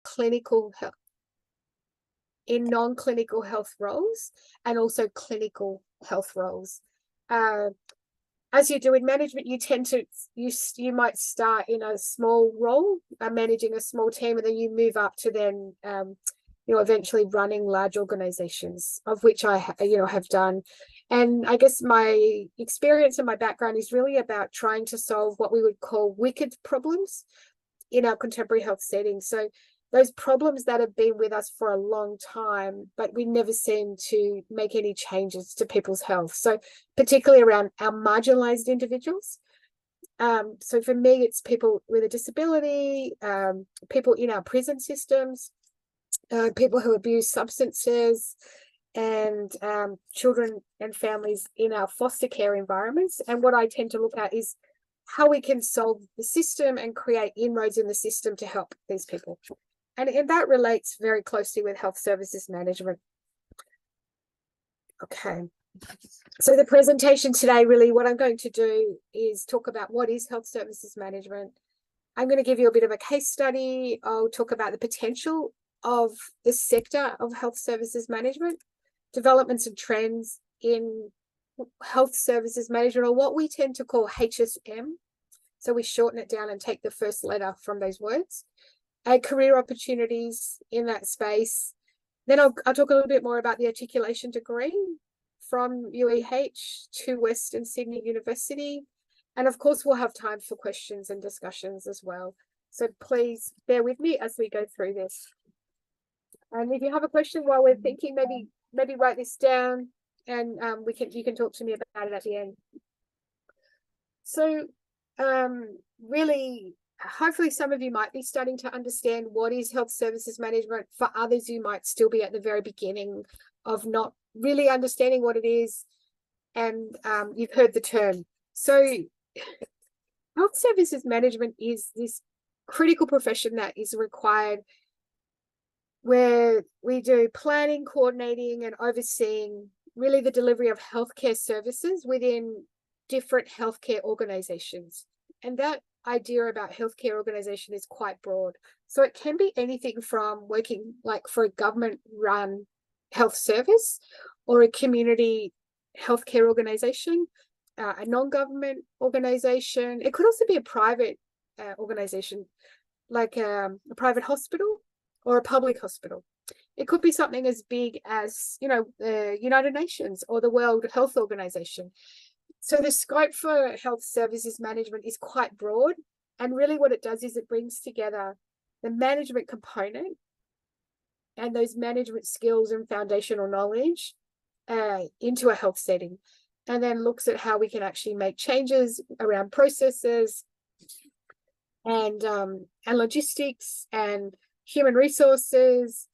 clinical health, in non-clinical health roles, and also clinical health roles. As you do in management, you tend to you might start in a small role, managing a small team, and then you move up to then eventually running large organizations, of which I have done. And I guess my experience and my background is really about trying to solve what we would call wicked problems in our contemporary health setting. So those problems that have been with us for a long time, but we never seem to make any changes to people's health. So particularly around our marginalized individuals. So for me, it's people with a disability, people in our prison systems, people who abuse substances, and children and families in our foster care environments. And what I tend to look at is how we can solve the system and create inroads in the system to help these people. And that relates very closely with health services management. Okay. So the presentation today, really what I'm going to do is talk about what is health services management. I'm going to give you a bit of a case study. I'll talk about the potential of the sector of health services management, developments and trends in health services management, or what we tend to call HSM. So we shorten it down and take the first letter from those words. Career opportunities in that space. Then I'll talk a little bit more about the articulation degree from UEH to Western Sydney University. And of course, we'll have time for questions and discussions as well. So please bear with me as we go through this. And if you have a question while we're thinking, maybe write this down, and you can talk to me about it at the end. So really, hopefully some of you might be starting to understand what is health services management. For others, you might still be at the very beginning of not really understanding what it is, and you've heard the term. So health services management is this critical profession that is required, where we do planning, coordinating, and overseeing really the delivery of healthcare services within different healthcare organizations. And that idea about healthcare organization is quite broad. So it can be anything from working like for a government-run health service, or a community healthcare organization, a non-government organization. It could also be a private organization, like a private hospital or a public hospital. It could be something as big as, the United Nations or the World Health Organization. So the scope for health services management is quite broad. And really what it does is it brings together the management component and those management skills and foundational knowledge into a health setting, and then looks at how we can actually make changes around processes and logistics and human resources,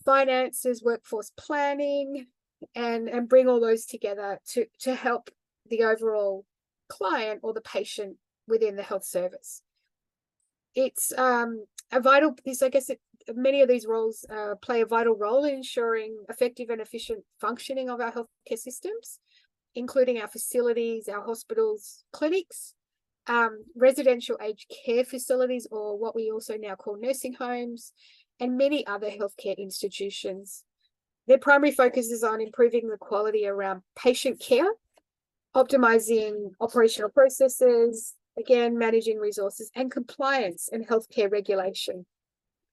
finances, workforce planning, and bring all those together to help the overall client or the patient within the health service. It's many of these roles play a vital role in ensuring effective and efficient functioning of our healthcare systems, including our facilities, our hospitals, clinics, residential aged care facilities, or what we also now call nursing homes, and many other healthcare institutions. Their primary focus is on improving the quality around patient care, optimizing operational processes, again, managing resources, and compliance and healthcare regulation.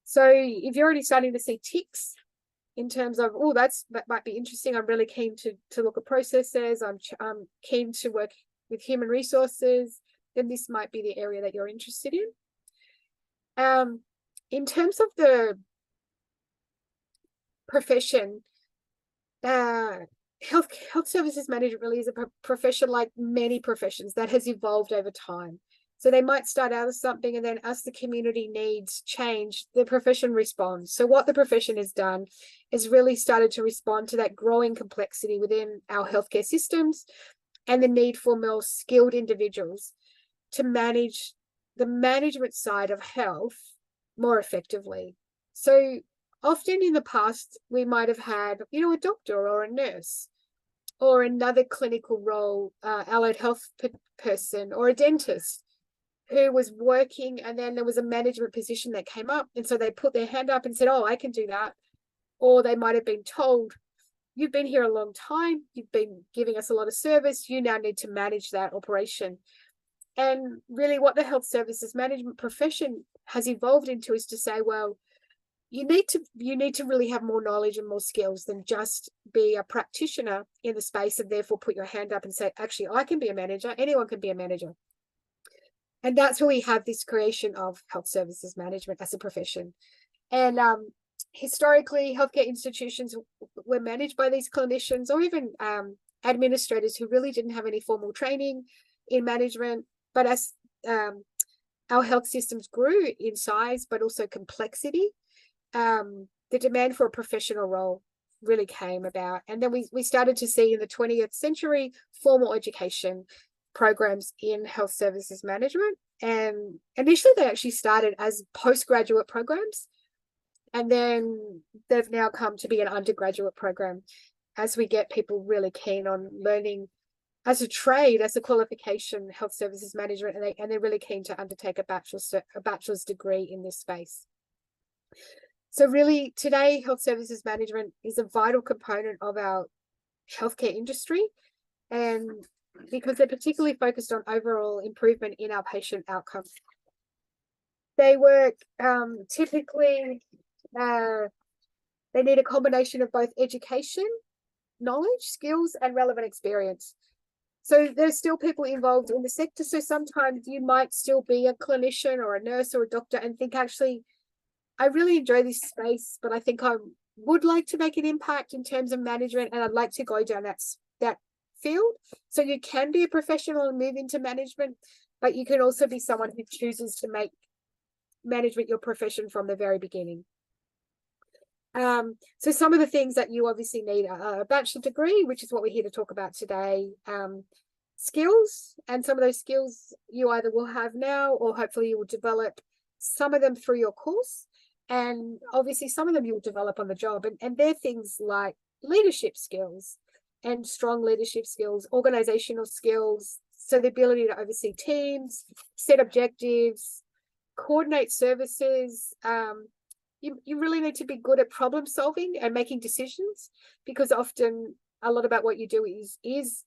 So if you're already starting to see ticks in terms of, that might be interesting, I'm really keen to look at processes, I'm keen to work with human resources, then this might be the area that you're interested in. In terms of the profession, health services management really is a profession like many professions that has evolved over time. So they might start out as something, and then as the community needs change, the profession responds. So what the profession has done is really started to respond to that growing complexity within our healthcare systems and the need for more skilled individuals to manage the management side of health more effectively. So often in the past, we might have had, a doctor or a nurse or another clinical role, allied health person or a dentist. who was working, and then there was a management position that came up, and so they put their hand up and said, oh, I can do that. Or they might have been told, you've been here a long time, you've been giving us a lot of service, you now need to manage that operation. And really what the health services management profession has evolved into is to say, well, you need to really have more knowledge and more skills than just be a practitioner in the space, and therefore put your hand up and say, actually, I can be a manager, anyone can be a manager. And that's where we have this creation of health services management as a profession. And historically, healthcare institutions were managed by these clinicians, or even administrators who really didn't have any formal training in management. But as our health systems grew in size, but also complexity, the demand for a professional role really came about. And then we started to see in the 20th century formal education programs in health services management. And initially they actually started as postgraduate programs, and then they've now come to be an undergraduate program as we get people really keen on learning as a trade, as a qualification, health services management, and they're really keen to undertake a bachelor's degree in this space. So really today, health services management is a vital component of our healthcare industry, and because they're particularly focused on overall improvement in our patient outcomes. They work typically, they need a combination of both education, knowledge, skills, and relevant experience. So there's still people involved in the sector. So sometimes you might still be a clinician or a nurse or a doctor and think, actually, I really enjoy this space, but I think I would like to make an impact in terms of management, and I'd like to go down that field. So you can be a professional and move into management, but you can also be someone who chooses to make management your profession from the very beginning. So some of the things that you obviously need are a bachelor degree, which is what we're here to talk about today, skills, and some of those skills you either will have now or hopefully you will develop some of them through your course, and obviously some of them you'll develop on the job, and they're things like leadership skills and strong leadership skills, organizational skills, so the ability to oversee teams, set objectives, coordinate services. You really need to be good at problem solving and making decisions, because often a lot about what you do is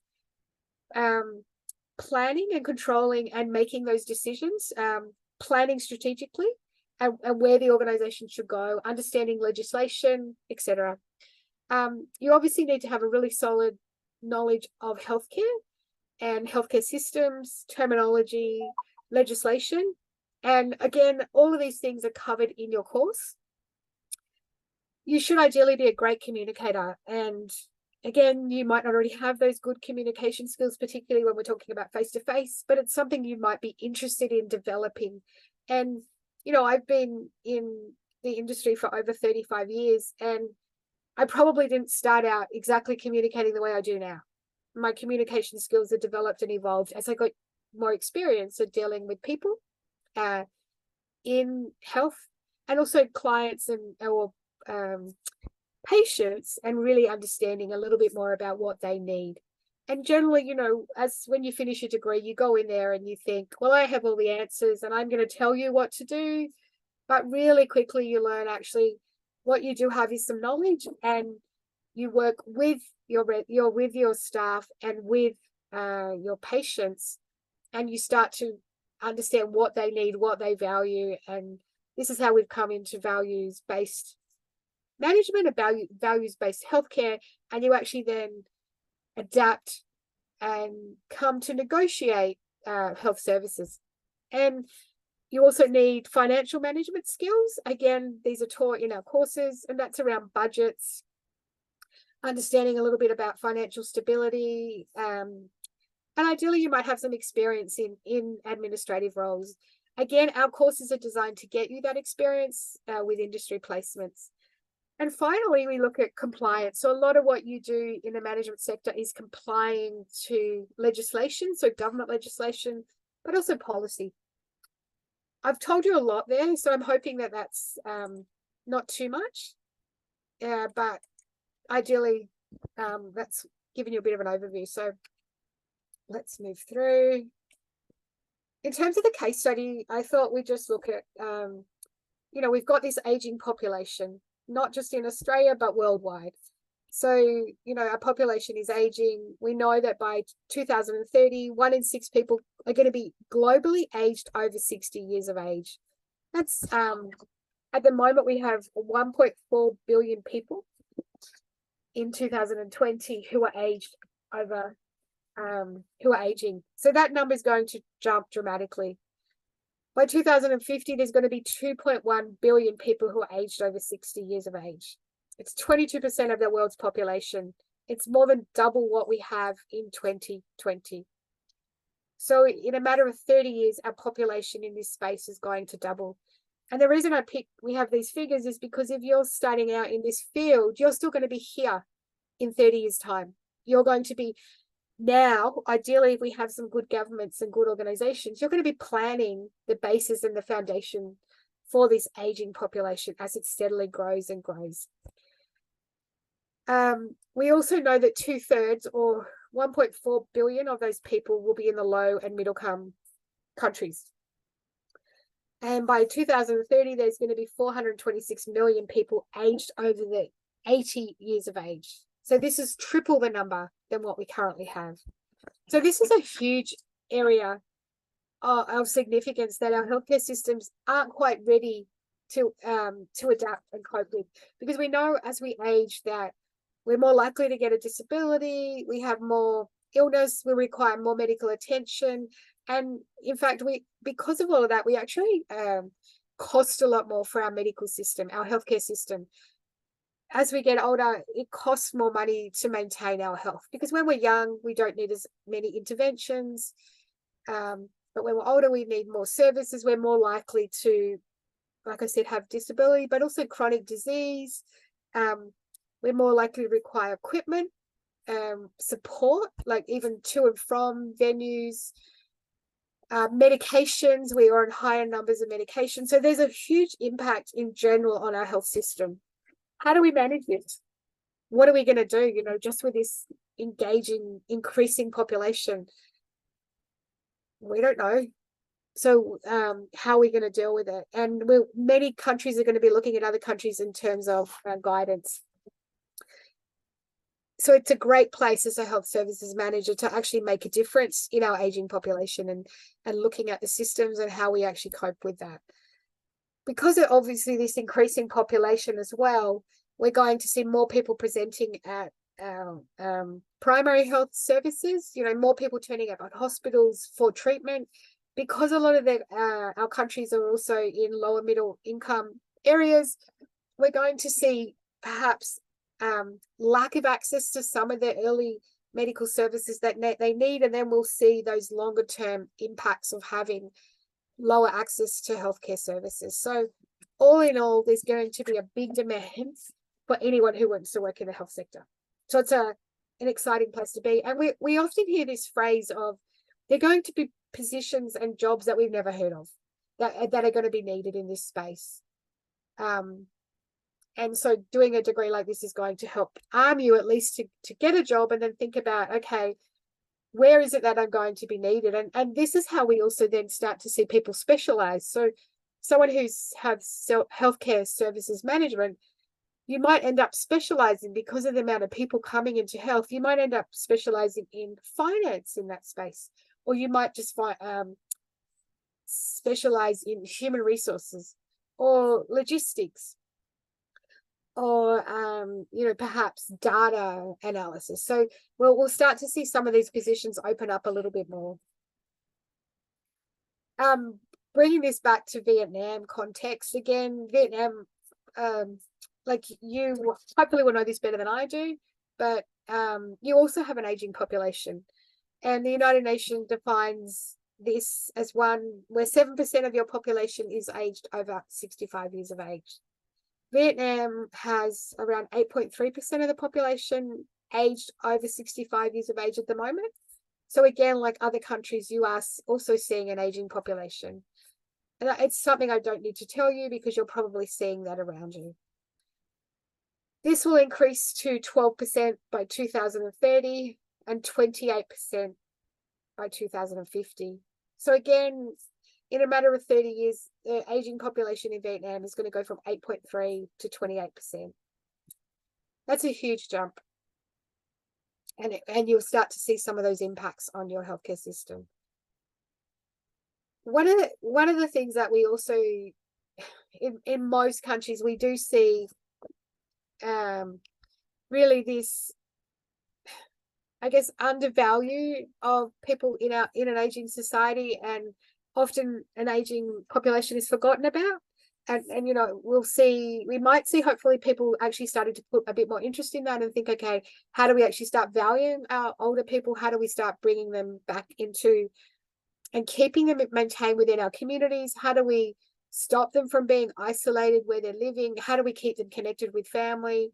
planning and controlling and making those decisions, planning strategically and where the organization should go, understanding legislation, etc. You obviously need to have a really solid knowledge of healthcare and healthcare systems, terminology, legislation. And again, all of these things are covered in your course. You should ideally be a great communicator. And again, you might not already have those good communication skills, particularly when we're talking about face-to-face, but it's something you might be interested in developing. And, you know, I've been in the industry for over 35 years, and I probably didn't start out exactly communicating the way I do now. My communication skills are developed and evolved as I got more experience of dealing with people in health, and also clients or patients, and really understanding a little bit more about what they need. And generally, you know, as when you finish your degree, you go in there and you think, well, I have all the answers and I'm going to tell you what to do. But really quickly you learn actually what you do have is some knowledge, and you work with your staff and with your patients, and you start to understand what they need, what they value. And this is how we've come into values-based management, about values-based healthcare, and you actually then adapt and come to negotiate health services. And you also need financial management skills. Again, these are taught in our courses, and that's around budgets, understanding a little bit about financial stability, and ideally you might have some experience in administrative roles. Again, our courses are designed to get you that experience with industry placements. And finally, we look at compliance. So a lot of what you do in the management sector is complying to legislation, so government legislation, but also policy. I've told you a lot there, so I'm hoping that that's not too much, but ideally that's given you a bit of an overview. So let's move through. in terms of the case study, I thought we'd just look at, we've got this aging population, not just in Australia, but worldwide. So, our population is aging. We know that by 2030, 1 in 6 people are going to be globally aged over 60 years of age. That's, at the moment, we have 1.4 billion people in 2020 who are aged over, who are aging. So that number is going to jump dramatically. By 2050, there's going to be 2.1 billion people who are aged over 60 years of age. It's 22% of the world's population. It's more than double what we have in 2020. So in a matter of 30 years, our population in this space is going to double. And the reason we have these figures is because if you're starting out in this field, you're still going to be here in 30 years' time. You're going to be now, ideally, if we have some good governments and good organizations, you're going to be planning the basis and the foundation for this aging population as it steadily grows and grows. We also know that 2/3 or 1.4 billion of those people will be in the low and middle income countries. And by 2030, there's going to be 426 million people aged over the 80 years of age. So this is triple the number than what we currently have. So this is a huge area of significance that our healthcare systems aren't quite ready to adapt and cope with, because we know as we age that we're more likely to get a disability, we have more illness, we require more medical attention. And in fact, because of all of that, we actually cost a lot more for our medical system, our healthcare system. As we get older, it costs more money to maintain our health, because when we're young, we don't need as many interventions. But when we're older, we need more services. We're more likely to, like I said, have disability, but also chronic disease. We're more likely to require equipment, support, like even to and from venues, medications. We are on higher numbers of medication. So there's a huge impact in general on our health system. How do we manage this? What are we going to do, just with this engaging, increasing population? We don't know. So how are we going to deal with it? And many countries are going to be looking at other countries in terms of guidance. So it's a great place as a health services manager to actually make a difference in our aging population and looking at the systems and how we actually cope with that. Because of obviously this increasing population as well, we're going to see more people presenting at our primary health services, more people turning up at hospitals for treatment, because a lot of our countries are also in lower middle income areas. We're going to see perhaps lack of access to some of the early medical services that they need, and then we'll see those longer term impacts of having lower access to healthcare services. So all in all, there's going to be a big demand for anyone who wants to work in the health sector. So it's an exciting place to be. And we often hear this phrase of, they're going to be positions and jobs that we've never heard of that are going to be needed in this space. And so doing a degree like this is going to help arm you at least to get a job, and then think about, okay, where is it that I'm going to be needed? And this is how we also then start to see people specialize. So someone who's healthcare services management, you might end up specializing because of the amount of people coming into health. You might end up specializing in finance in that space, or you might just specialize in human resources or logistics, or perhaps data analysis. So we'll start to see some of these positions open up a little bit more. Bringing this back to Vietnam context again, Vietnam, like you hopefully will know this better than I do, but you also have an aging population, and the United Nations defines this as one where 7% of your population is aged over 65 years of age. Vietnam has around 8.3% of the population aged over 65 years of age at the moment. So again, like other countries, you are also seeing an aging population. And it's something I don't need to tell you, because you're probably seeing that around you. This will increase to 12% by 2030 and 28% by 2050. So again, in a matter of 30 years, the aging population in Vietnam is going to go from 8.3 to 28%. That's a huge jump. And you'll start to see some of those impacts on your healthcare system. One of the things that we also, in most countries, we do see really this, I guess, undervalue of people in an aging society, and often an aging population is forgotten about. And you know, we might see hopefully people actually starting to put a bit more interest in that and think, okay, how do we actually start valuing our older people? How do we start bringing them back into and keeping them maintained within our communities? How do we stop them from being isolated where they're living? How do we keep them connected with family?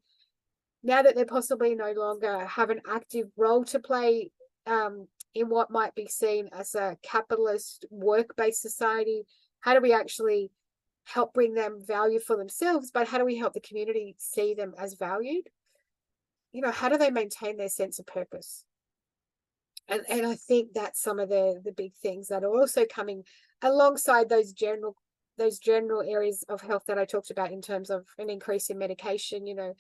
Now that they're possibly no longer have an active role to play in what might be seen as a capitalist work-based society, how do we actually help bring them value for themselves, but how do we help the community see them as valued? You know, how do they maintain their sense of purpose? And I think that's some of the big things that are also coming alongside those general areas of health that I talked about, in terms of an increase in medication, you know,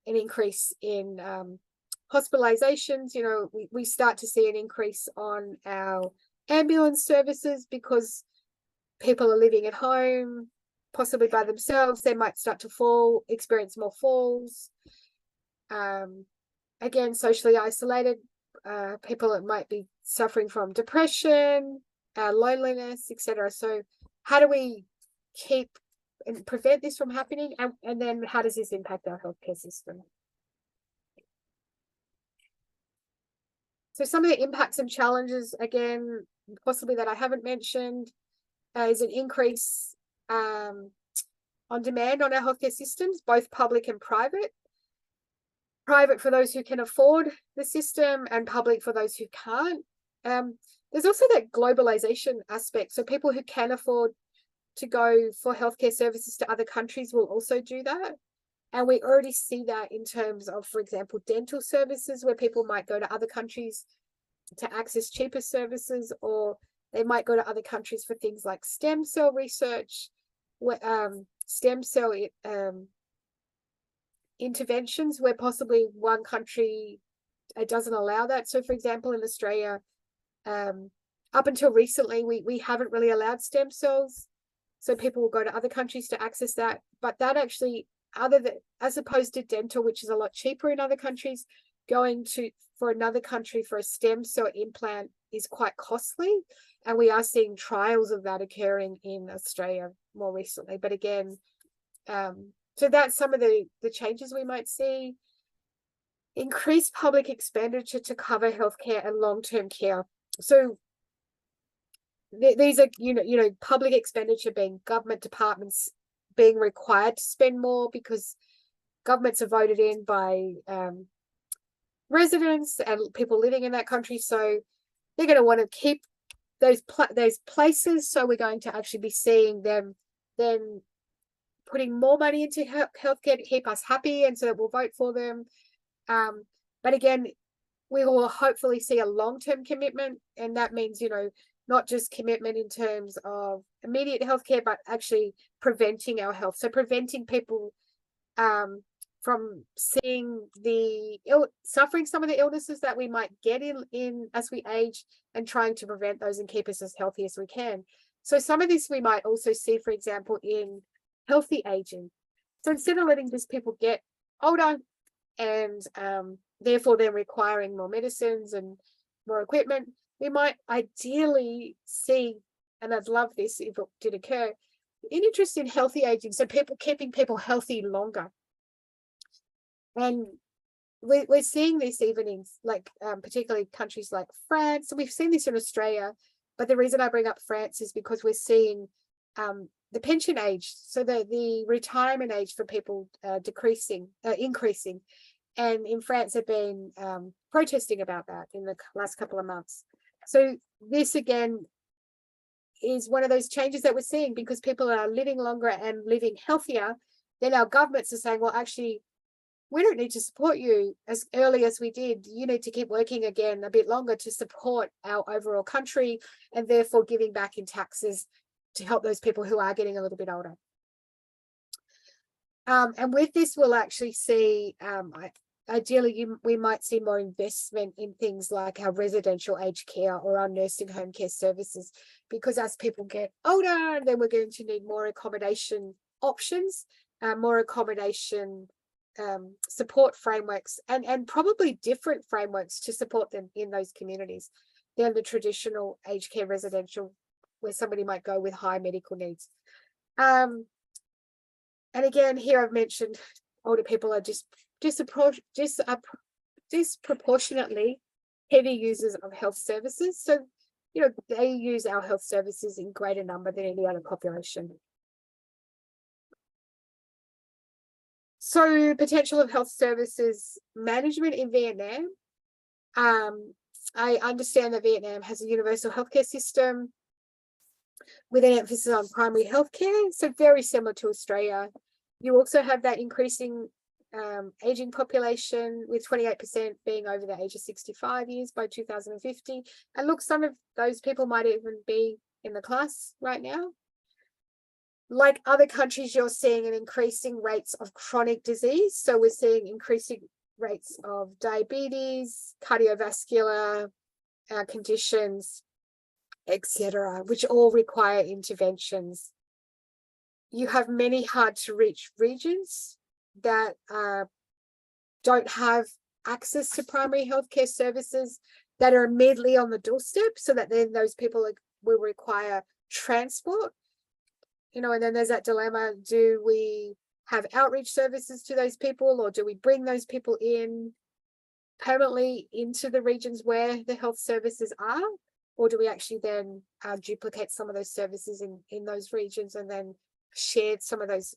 an increase in hospitalizations. You know, we start to see an increase on our ambulance services because people are living at home, possibly by themselves. They might start to experience more falls. Again, socially isolated people that might be suffering from depression, loneliness, etc. So how do we keep and prevent this from happening? And then how does this impact our healthcare system? So some of the impacts and challenges, again, possibly that I haven't mentioned, is an increase on demand on our healthcare systems, both public and private. Private for those who can afford the system, and public for those who can't. There's also that globalization aspect. So people who can afford to go for healthcare services to other countries will also do that. And we already see that in terms of, for example, dental services, where people might go to other countries to access cheaper services, or they might go to other countries for things like stem cell research, stem cell interventions, where possibly one country doesn't allow that. So, for example, in Australia, up until recently, we haven't really allowed stem cells. So people will go to other countries to access that. But that actually, as opposed to dental, which is a lot cheaper in other countries, going for another country for a stem cell implant is quite costly. And we are seeing trials of that occurring in Australia more recently. But again, so that's some of the changes we might see. Increased public expenditure to cover healthcare and long-term care. So these are, you know, public expenditure being government departments being required to spend more because governments are voted in by residents and people living in that country. So they're going to want to keep those places. So we're going to actually be seeing them then putting more money into healthcare to keep us happy, and so that we'll vote for them. But again, we will hopefully see a long-term commitment, and that means, you know, not just commitment in terms of immediate healthcare, but actually preventing our health. So preventing people from suffering some of the illnesses that we might get in as we age, and trying to prevent those and keep us as healthy as we can. So some of this we might also see, for example, in healthy aging. So instead of letting just people get older and therefore they're requiring more medicines and more equipment, we might ideally see, and I'd love this if it did occur, an interest in healthy aging. So keeping people healthy longer. And we're seeing this even in particularly countries like France. So we've seen this in Australia, but the reason I bring up France is because we're seeing the pension age, so the retirement age for people increasing. And in France have been protesting about that in the last couple of months. So this again is one of those changes that we're seeing, because people are living longer and living healthier. Then our governments are saying, well, actually, we don't need to support you as early as we did. You need to keep working again a bit longer to support our overall country, and therefore giving back in taxes to help those people who are getting a little bit older. And with this, we'll actually see, ideally, we might see more investment in things like our residential aged care or our nursing home care services, because as people get older, then we're going to need more accommodation options, more accommodation support frameworks, and probably different frameworks to support them in those communities than the traditional aged care residential, where somebody might go with high medical needs. And again, here I've mentioned older people are disproportionately heavy users of health services. So, they use our health services in greater number than any other population. So, potential of health services management in Vietnam. I understand that Vietnam has a universal healthcare system with an emphasis on primary healthcare, so very similar to Australia. You also have that increasing aging population, with 28% being over the age of 65 years by 2050. And look, some of those people might even be in the class right now. Like other countries, you're seeing an increasing rates of chronic disease. So we're seeing increasing rates of diabetes, cardiovascular conditions, etc., which all require interventions. You have many hard to reach regions that don't have access to primary healthcare services that are immediately on the doorstep, so that then those people will require transport. And then there's that dilemma: do we have outreach services to those people, or do we bring those people in permanently into the regions where the health services are, or do we actually then duplicate some of those services in those regions and then share some of those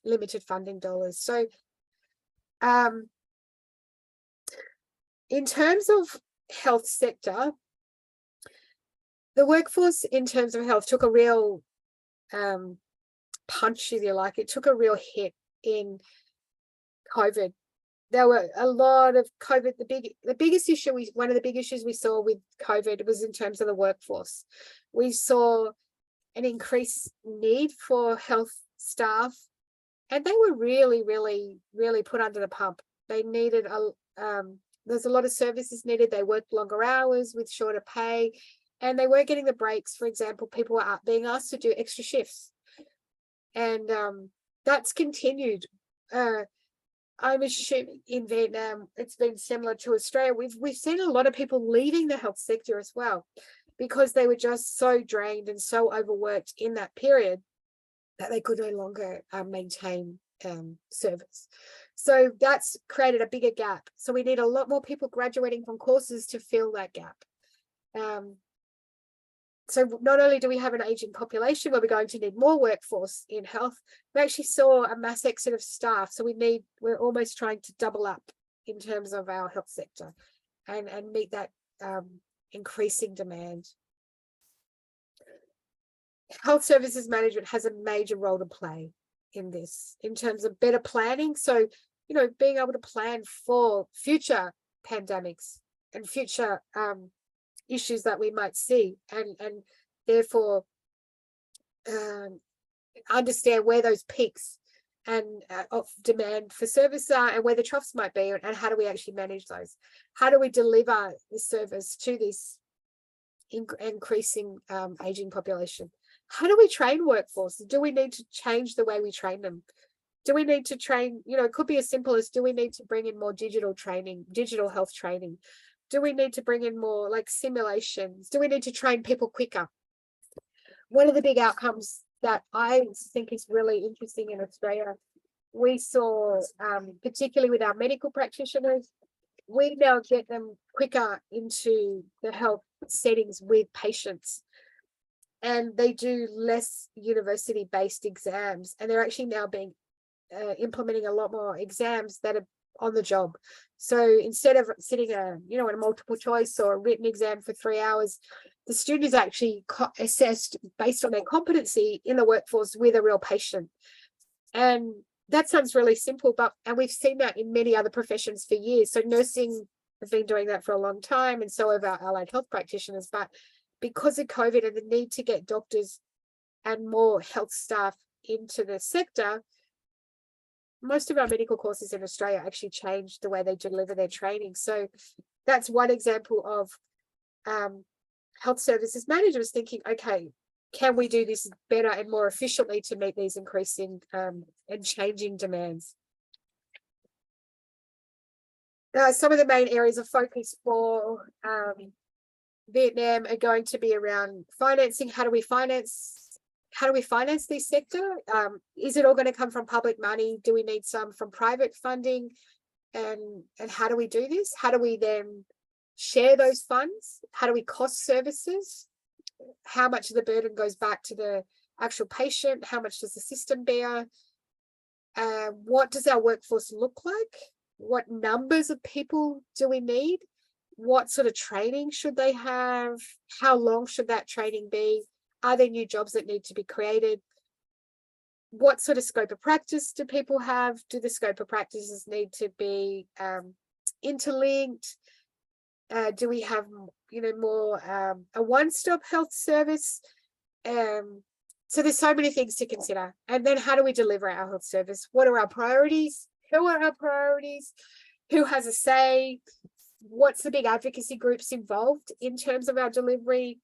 limited funding dollars? So in terms of health sector, the workforce in terms of health took a real punch, if you like. It took a real hit in COVID. There were a lot of COVID. The biggest issue, one of the big issues we saw with COVID was in terms of the workforce. We saw an increased need for health staff, and they were really, really, really put under the pump. They needed there's a lot of services needed. They worked longer hours with shorter pay, and they weren't getting the breaks. For example, people were being asked to do extra shifts, and that's continued. I'm assuming in Vietnam it's been similar to Australia. We've seen a lot of people leaving the health sector as well, because they were just so drained and so overworked in that period that they could no longer maintain service. So that's created a bigger gap. So we need a lot more people graduating from courses to fill that gap. So not only do we have an aging population where we're going to need more workforce in health, we actually saw a mass exit of staff. So we're almost trying to double up in terms of our health sector and meet that increasing demand. Health services management has a major role to play in this, in terms of better planning. So, being able to plan for future pandemics and future issues that we might see, and therefore understand where those peaks and of demand for service are, and where the troughs might be, and how do we actually manage those? How do we deliver the service to this increasing aging population? How do we train workforce? Do we need to change the way we train them? Do we need to train, it could be as simple as, do we need to bring in more digital training, digital health training? Do we need to bring in more like simulations? Do we need to train people quicker? One of the big outcomes that I think is really interesting in Australia, we saw, particularly with our medical practitioners, we now get them quicker into the health settings with patients, and they do less university-based exams, and they're actually now being implementing a lot more exams that are on the job. So instead of sitting in a multiple choice or a written exam for 3 hours, the student is actually assessed based on their competency in the workforce with a real patient. And that sounds really simple, and we've seen that in many other professions for years. So nursing have been doing that for a long time, and so have our allied health practitioners. But because of COVID and the need to get doctors and more health staff into the sector, most of our medical courses in Australia actually changed the way they deliver their training. So that's one example of health services managers thinking, okay, can we do this better and more efficiently to meet these increasing and changing demands? Some of the main areas of focus for Vietnam are going to be around financing. How do we finance this sector? Is it all going to come from public money? Do we need some from private funding? And how do we do this? How do we then share those funds? How do we cost services? How much of the burden goes back to the actual patient? How much does the system bear? What does our workforce look like? What numbers of people do we need? What sort of training should they have? How long should that training be? Are there new jobs that need to be created? What sort of scope of practice do people have? Do the scope of practices need to be interlinked? Do we have, more a one-stop health service? So there's so many things to consider. And then how do we deliver our health service? What are our priorities? Who are our priorities? Who has a say? What's the big advocacy groups involved in terms of our delivery?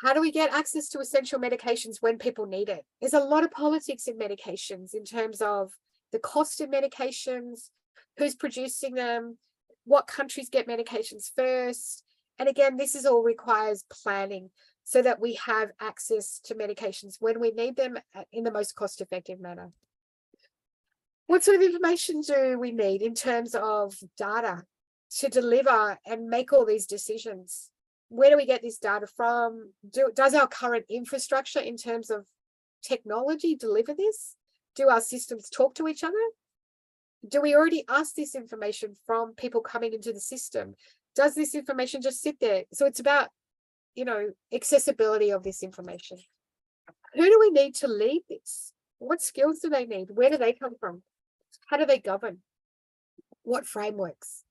How do we get access to essential medications when people need it? There's a lot of politics in medications in terms of the cost of medications, who's producing them, what countries get medications first. And again, this all requires planning so that we have access to medications when we need them in the most cost-effective manner. What sort of information do we need in terms of data to deliver and make all these decisions? Where do we get this data from? Does our current infrastructure in terms of technology deliver this? Do our systems talk to each other? Do we already ask this information from people coming into the system? Does this information just sit there? So it's about, accessibility of this information. Who do we need to lead this? What skills do they need? Where do they come from? How do they govern? What frameworks?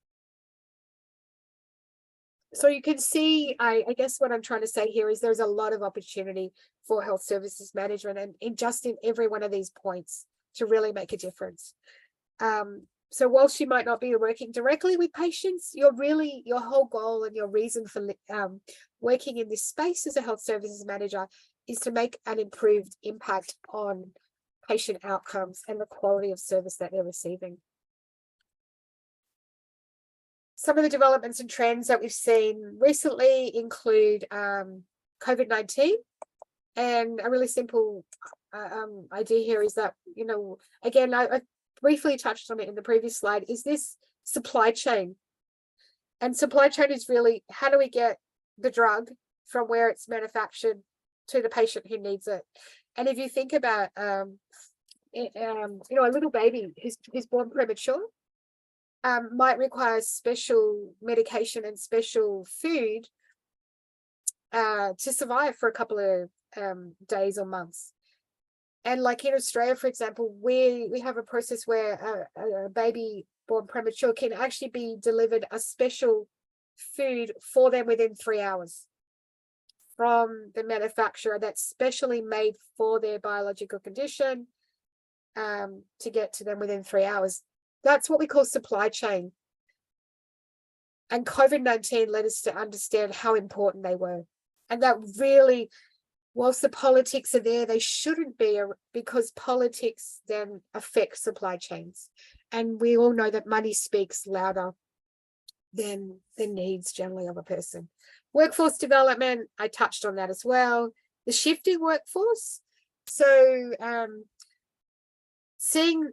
So you can see, I guess what I'm trying to say here is there's a lot of opportunity for health services management and in every one of these points to really make a difference. So whilst you might not be working directly with patients, your whole goal and your reason for working in this space as a health services manager is to make an improved impact on patient outcomes and the quality of service that they're receiving. Some of the developments and trends that we've seen recently include COVID-19, and a really simple idea here is that, again, I briefly touched on it in the previous slide, is this supply chain. And supply chain is really, how do we get the drug from where it's manufactured to the patient who needs it? And if you think about, a little baby who's born premature, might require special medication and special food to survive for a couple of days or months. And like in Australia, for example, we have a process where a baby born premature can actually be delivered a special food for them within 3 hours from the manufacturer that's specially made for their biological condition to get to them within 3 hours. That's what we call supply chain. And COVID-19 led us to understand how important they were. And that really, whilst the politics are there, they shouldn't be, because politics then affect supply chains. And we all know that money speaks louder than the needs generally of a person. Workforce development, I touched on that as well. The shifting workforce. So seeing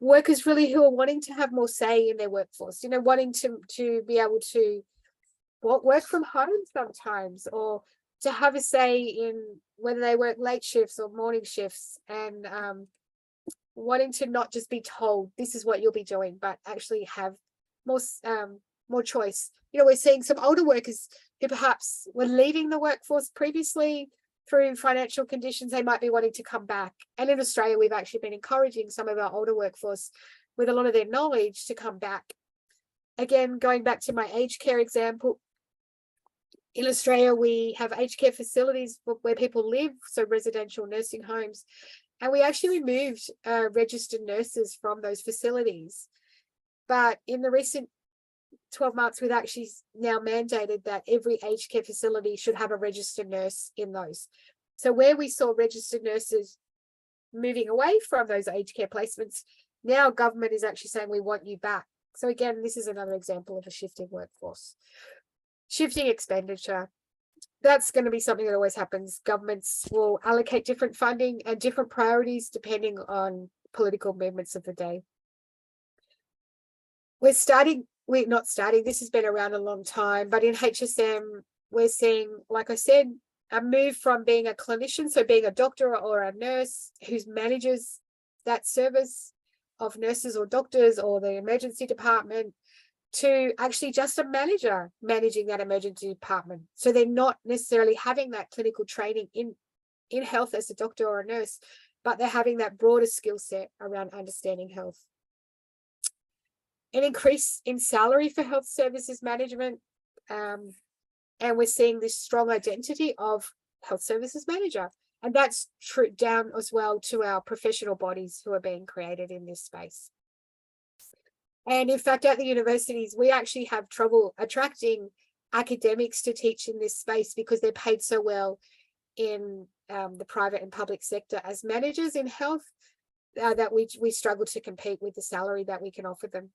workers really who are wanting to have more say in their workforce, wanting to be able to work from home sometimes, or to have a say in whether they work late shifts or morning shifts, and wanting to not just be told this is what you'll be doing, but actually have more choice. We're seeing some older workers who perhaps were leaving the workforce previously through financial conditions, they might be wanting to come back. And in Australia, we've actually been encouraging some of our older workforce with a lot of their knowledge to come back. Again, going back to my aged care example, in Australia, we have aged care facilities where people live, so residential nursing homes, and we actually removed registered nurses from those facilities. But in the recent 12 months, we've actually now mandated that every aged care facility should have a registered nurse in those. So where we saw registered nurses moving away from those aged care placements, now government is actually saying we want you back. So again, this is another example of a shifting workforce. Shifting expenditure. That's going to be something that always happens. Governments will allocate different funding and different priorities depending on political movements of the day. This has been around a long time, but in HSM, we're seeing, like I said, a move from being a clinician, so being a doctor or a nurse who manages that service of nurses or doctors or the emergency department, to actually just a manager managing that emergency department. So they're not necessarily having that clinical training in health as a doctor or a nurse, but they're having that broader skill set around understanding health. An increase in salary for health services management, and we're seeing this strong identity of health services manager, and that's true down as well to our professional bodies who are being created in this space. And in fact, at the universities, we actually have trouble attracting academics to teach in this space because they're paid so well in the private and public sector as managers in health that we struggle to compete with the salary that we can offer them.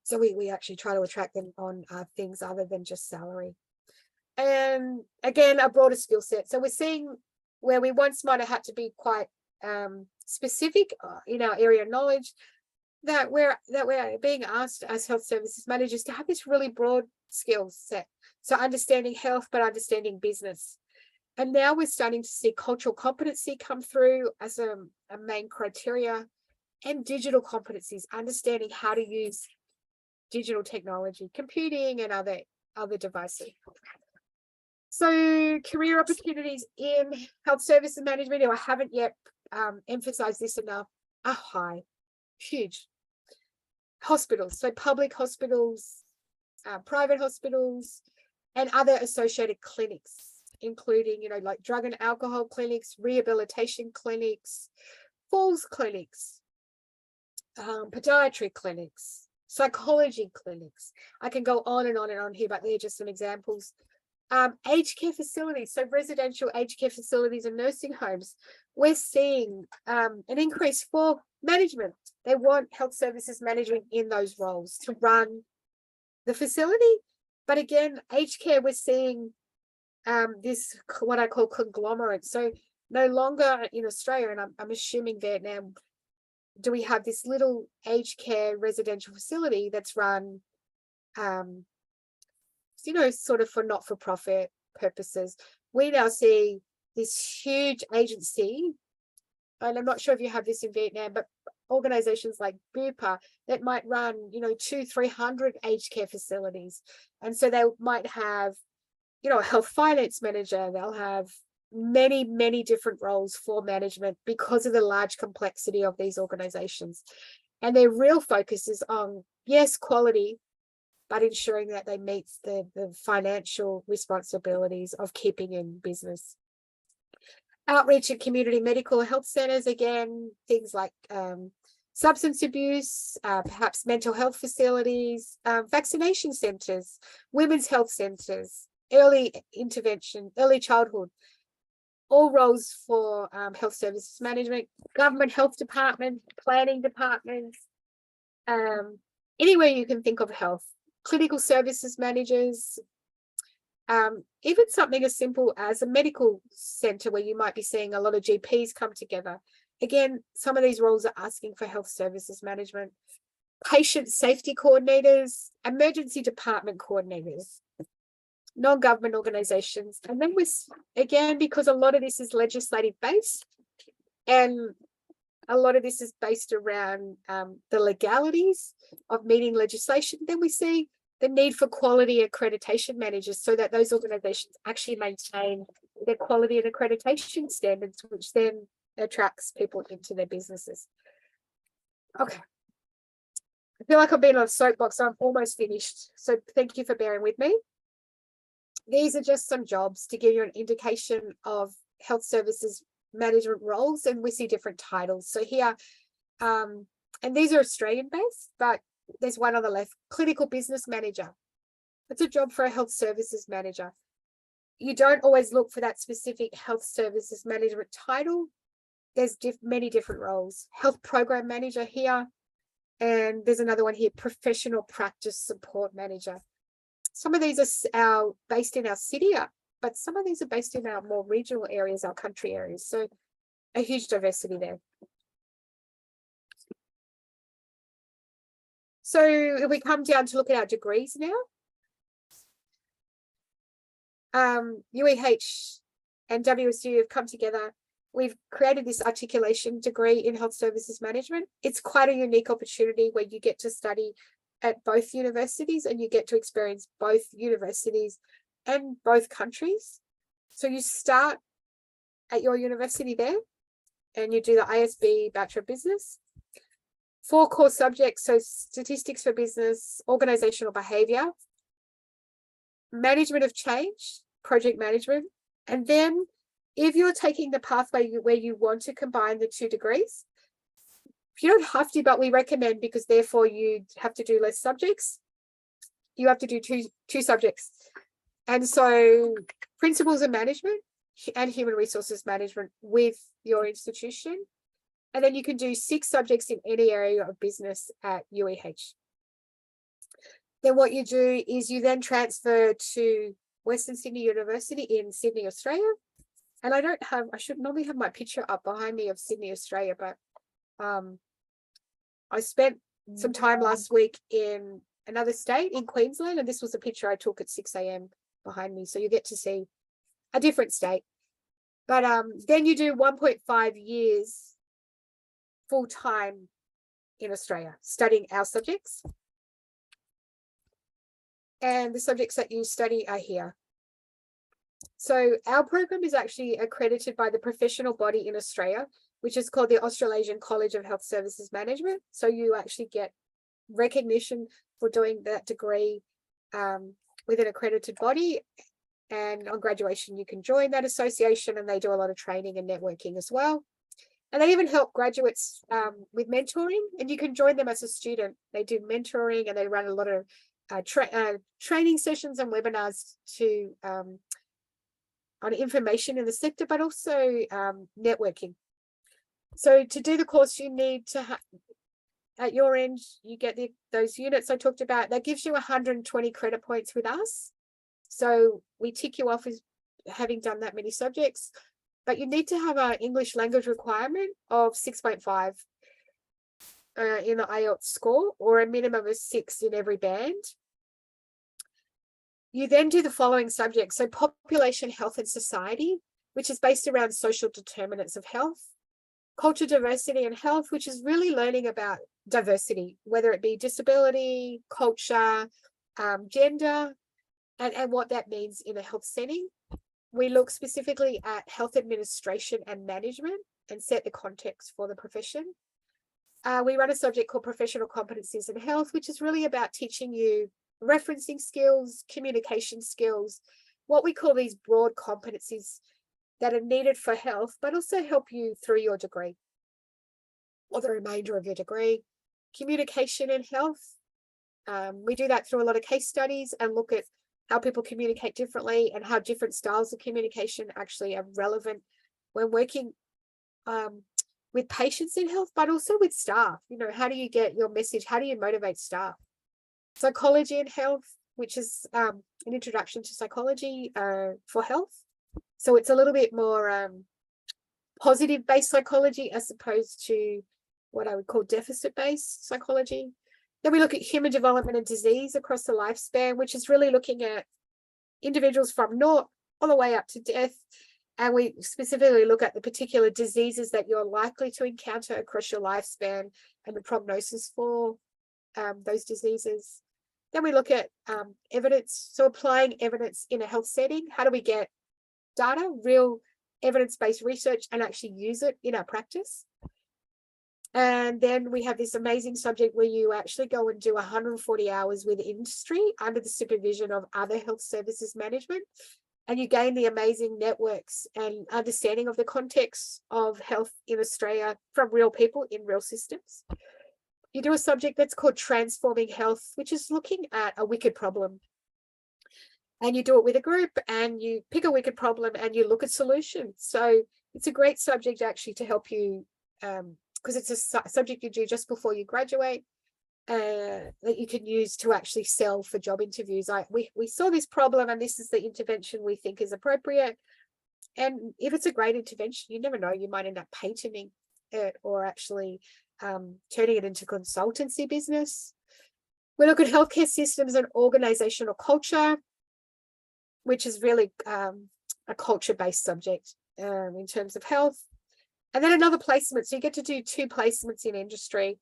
So we actually try to attract them on things other than just salary. And again, a broader skill set. So we're seeing where we once might have had to be quite specific in our area of knowledge, that we're being asked as health services managers to have this really broad skill set. So understanding health, but understanding business. And now we're starting to see cultural competency come through as a main criteria, and digital competencies, understanding how to use digital technology, computing and other devices. So career opportunities in health services management, I haven't yet emphasized this enough, are high, huge. Hospitals, so public hospitals, private hospitals, and other associated clinics, including, like drug and alcohol clinics, rehabilitation clinics, falls clinics, podiatry clinics, psychology clinics. I can go on and on and on here, but they're just some examples. Aged care facilities, so residential aged care facilities and nursing homes, we're seeing an increase for management. They want health services management in those roles to run the facility. But again, aged care, we're seeing this, what I call conglomerate. So no longer in Australia, and I'm assuming Vietnam, do we have this little aged care residential facility that's run sort of for not-for-profit purposes. We now see this huge agency, and I'm not sure if you have this in Vietnam, but organizations like Bupa that might run, 200-300 aged care facilities. And so they might have, a health finance manager. They'll have many, many different roles for management because of the large complexity of these organizations. And their real focus is on, yes, quality, but ensuring that they meet the financial responsibilities of keeping in business. Outreach at community medical health centres, again, things like substance abuse, perhaps mental health facilities, vaccination centres, women's health centres, early intervention, early childhood, all roles for health services management, government health department, planning departments, anywhere you can think of health. Clinical services managers, even something as simple as a medical centre where you might be seeing a lot of GPs come together. Again, some of these roles are asking for health services management. Patient safety coordinators, emergency department coordinators, non-government organisations. And then again, because a lot of this is legislative based, and a lot of this is based around the legalities of meeting legislation, then we see the need for quality accreditation managers so that those organizations actually maintain their quality and accreditation standards, which then attracts people into their businesses. Okay. I feel like I've been on a soapbox, so I'm almost finished. So thank you for bearing with me. These are just some jobs to give you an indication of health services management roles, and we see different titles. So here, and these are Australian based, but there's one on the left, clinical business manager. It's a job for a health services manager. You don't always look for that specific health services management title. There's many different roles. Health program manager here. And there's another one here, professional practice support manager. Some of these are based in our city, but some of these are based in our more regional areas, our country areas. So a huge diversity there. So if we come down to look at our degrees now, UEH and WSU have come together. We've created this articulation degree in health services management. It's quite a unique opportunity where you get to study at both universities and you get to experience both universities and both countries. So you start at your university there and you do the ISB Bachelor of Business. 4 core subjects, so statistics for business, organizational behavior, management of change, project management, and then if you're taking the pathway where you want to combine the 2 degrees, you don't have to, but we recommend, because therefore you have to do less subjects. You have to do two subjects. And so principles of management and human resources management with your institution. And then you can do 6 subjects in any area of business at UEH. Then what you do is you then transfer to Western Sydney University in Sydney, Australia. And I should normally have my picture up behind me of Sydney, Australia, but I spent some time last week in another state in Queensland, and this was a picture I took at 6 a.m. behind me. So you get to see a different state. But then you do 1.5 years full time in Australia, studying our subjects. And the subjects that you study are here. So our program is actually accredited by the professional body in Australia, which is called the Australasian College of Health Services Management. So you actually get recognition for doing that degree with an accredited body. And on graduation, you can join that association, and they do a lot of training and networking as well. And they even help graduates with mentoring, and you can join them as a student. They do mentoring, and they run a lot of training sessions and webinars to on information in the sector, but also networking. So to do the course, you need to at your end, you get those units I talked about. That gives you 120 credit points with us. So we tick you off as having done that many subjects, but you need to have an English language requirement of 6.5 in the IELTS score, or a minimum of 6 in every band. You then do the following subjects. So population, health and society, which is based around social determinants of health. Culture, diversity and health, which is really learning about diversity, whether it be disability, culture, gender, and what that means in a health setting. We look specifically at health administration and management and set the context for the profession. We run a subject called professional competencies in health, which is really about teaching you referencing skills, communication skills, what we call these broad competencies that are needed for health, but also help you through your degree or the remainder of your degree. Communication in health. We do that through a lot of case studies and look at how people communicate differently and how different styles of communication actually are relevant when working with patients in health, but also with staff. You know, how do you get your message? How do you motivate staff? Psychology in health, which is an introduction to psychology for health. So it's a little bit more positive-based psychology as opposed to what I would call deficit-based psychology. Then we look at human development and disease across the lifespan, which is really looking at individuals from naught all the way up to death. And we specifically look at the particular diseases that you're likely to encounter across your lifespan and the prognosis for those diseases. Then we look at evidence. So applying evidence in a health setting. How do we get data, real evidence-based research, and actually use it in our practice. And then we have this amazing subject where you actually go and do 140 hours with industry under the supervision of other health services management. And you gain the amazing networks and understanding of the context of health in Australia from real people in real systems. You do a subject that's called Transforming Health, which is looking at a wicked problem. And you do it with a group and you pick a wicked problem and you look at solutions. So it's a great subject actually to help you, because it's a subject you do just before you graduate, that you can use to actually sell for job interviews. We saw this problem and this is the intervention we think is appropriate. And if it's a great intervention, you never know, you might end up patenting it or actually turning it into consultancy business. We look at healthcare systems and organizational culture, which is really a culture-based subject in terms of health. And then another placement. So you get to do 2 placements in industry.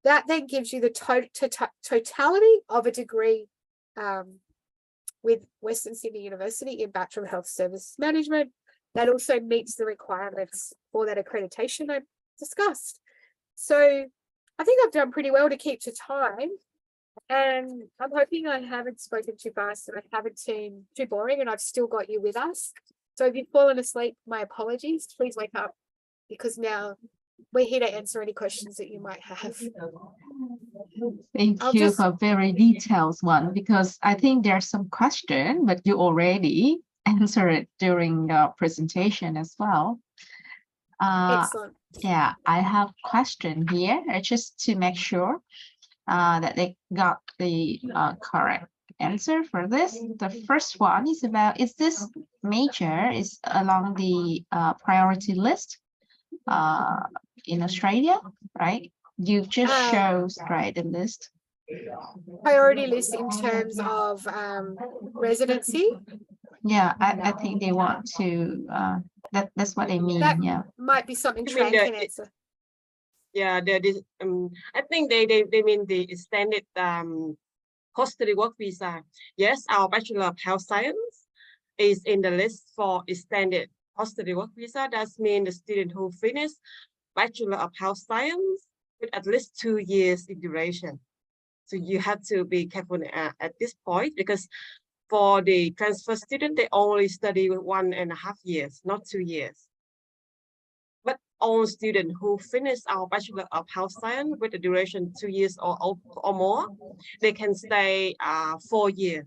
That then gives you the totality of a degree with Western Sydney University in Bachelor of Health Services Management. That also meets the requirements for that accreditation I discussed. So I think I've done pretty well to keep to time. And I'm hoping I haven't spoken too fast and I haven't seemed too boring and I've still got you with us. So if you've fallen asleep, my apologies. Please wake up, because now we're here to answer any questions that you might have. Thank you for very detailed one, because I think there's some question, but you already answered it during the presentation as well. Excellent. Yeah, I have question here just to make sure that they got the correct answer for this. The first one is about, is this major is along the priority list in Australia, right? You just shows, right, the list. Priority list in terms of residency? Yeah, I think they want to, that's what they mean, That yeah. might be something Tran can answer. Yeah, I think they mean the extended post-study work visa. Yes, our Bachelor of Health Science is in the list for extended post-study work visa. That means the student who finish Bachelor of Health Science with at least 2 years in duration. So you have to be careful at this point, because for the transfer student, they only study 1.5 years, not 2 years. But all students who finish our Bachelor of Health Science with a duration 2 years or more, they can stay 4 years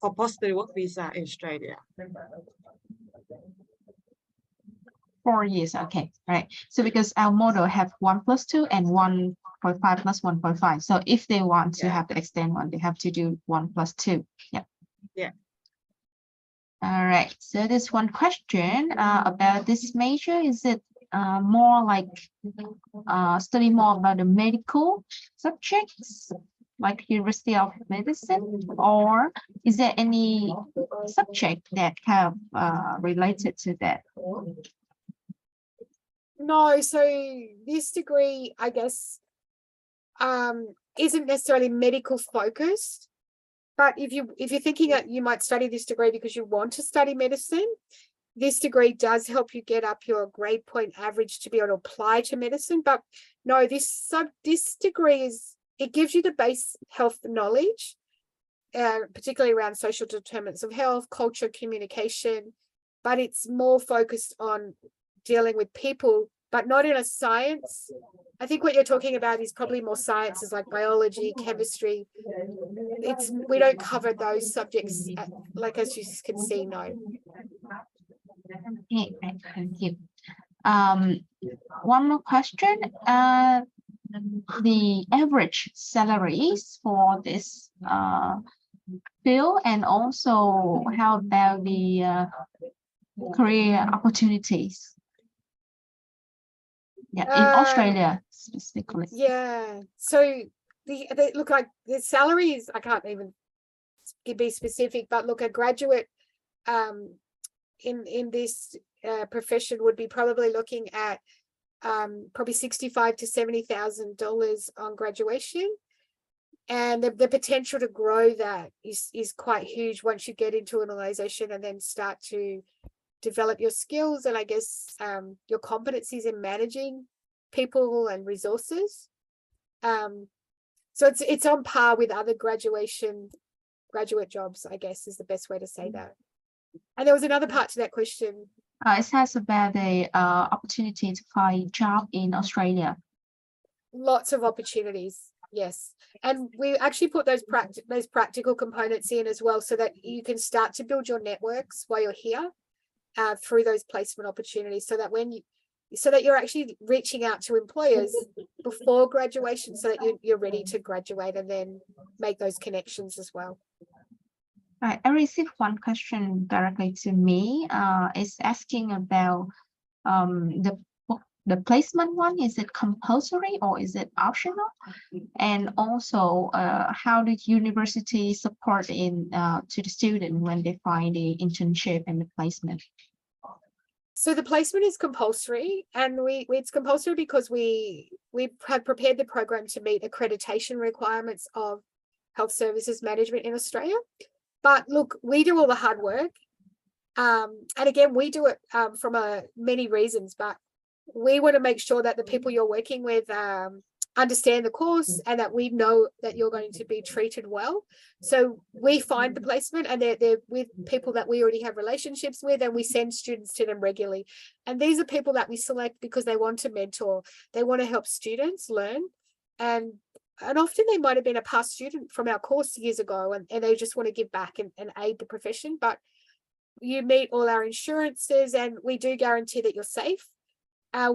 for post-study work visa in Australia. 4 years, okay, right. So because our model have 1+2 and 1.5 plus 1.5. So if they want to have the extend one, they have to do 1+2. Yeah. Yeah. All right. So there's one question about this major. Is it more like study more about the medical subjects, like University of Medicine, or is there any subject that have related to that? No, so this degree, I guess, isn't necessarily medical focused. But if you're thinking that you might study this degree because you want to study medicine, this degree does help you get up your grade point average to be able to apply to medicine. But no, this degree it gives you the base health knowledge, particularly around social determinants of health, culture, communication, but it's more focused on dealing with people, but not in a science. I think what you're talking about is probably more sciences like biology, chemistry. We don't cover those subjects, like as you can see, no. Okay, thank you. One more question. The average salaries for this field, and also how about the career opportunities? Yeah, in Australia specifically. Yeah, so they look like the salaries, I can't even be specific, but look, a graduate in this profession would be probably looking at probably $65,000 to $70,000 on graduation, and the potential to grow that is quite huge once you get into an organization and then start to develop your skills and I guess your competencies in managing people and resources. So it's on par with other graduate jobs, I guess is the best way to say that. And there was another part to that question. It says about the opportunity to find job in Australia. Lots of opportunities, yes. And we actually put those practical components in as well, so that you can start to build your networks while you're here through those placement opportunities, so that you're actually reaching out to employers before graduation, so that you're ready to graduate and then make those connections as well. I received one question directly to me. It's asking about the placement one. Is it compulsory or is it optional? And also, how did university support to the student when they find the internship and the placement? So the placement is compulsory, and it's compulsory because we have prepared the program to meet accreditation requirements of health services management in Australia. But look, we do all the hard work. And again, we do it from many reasons, but we want to make sure that the people you're working with understand the course and that we know that you're going to be treated well. So we find the placement, and they're with people that we already have relationships with, and we send students to them regularly. And these are people that we select because they want to mentor, they want to help students learn, and often they might have been a past student from our course years ago, and they just want to give back and aid the profession. But you meet all our insurances, and we do guarantee that you're safe.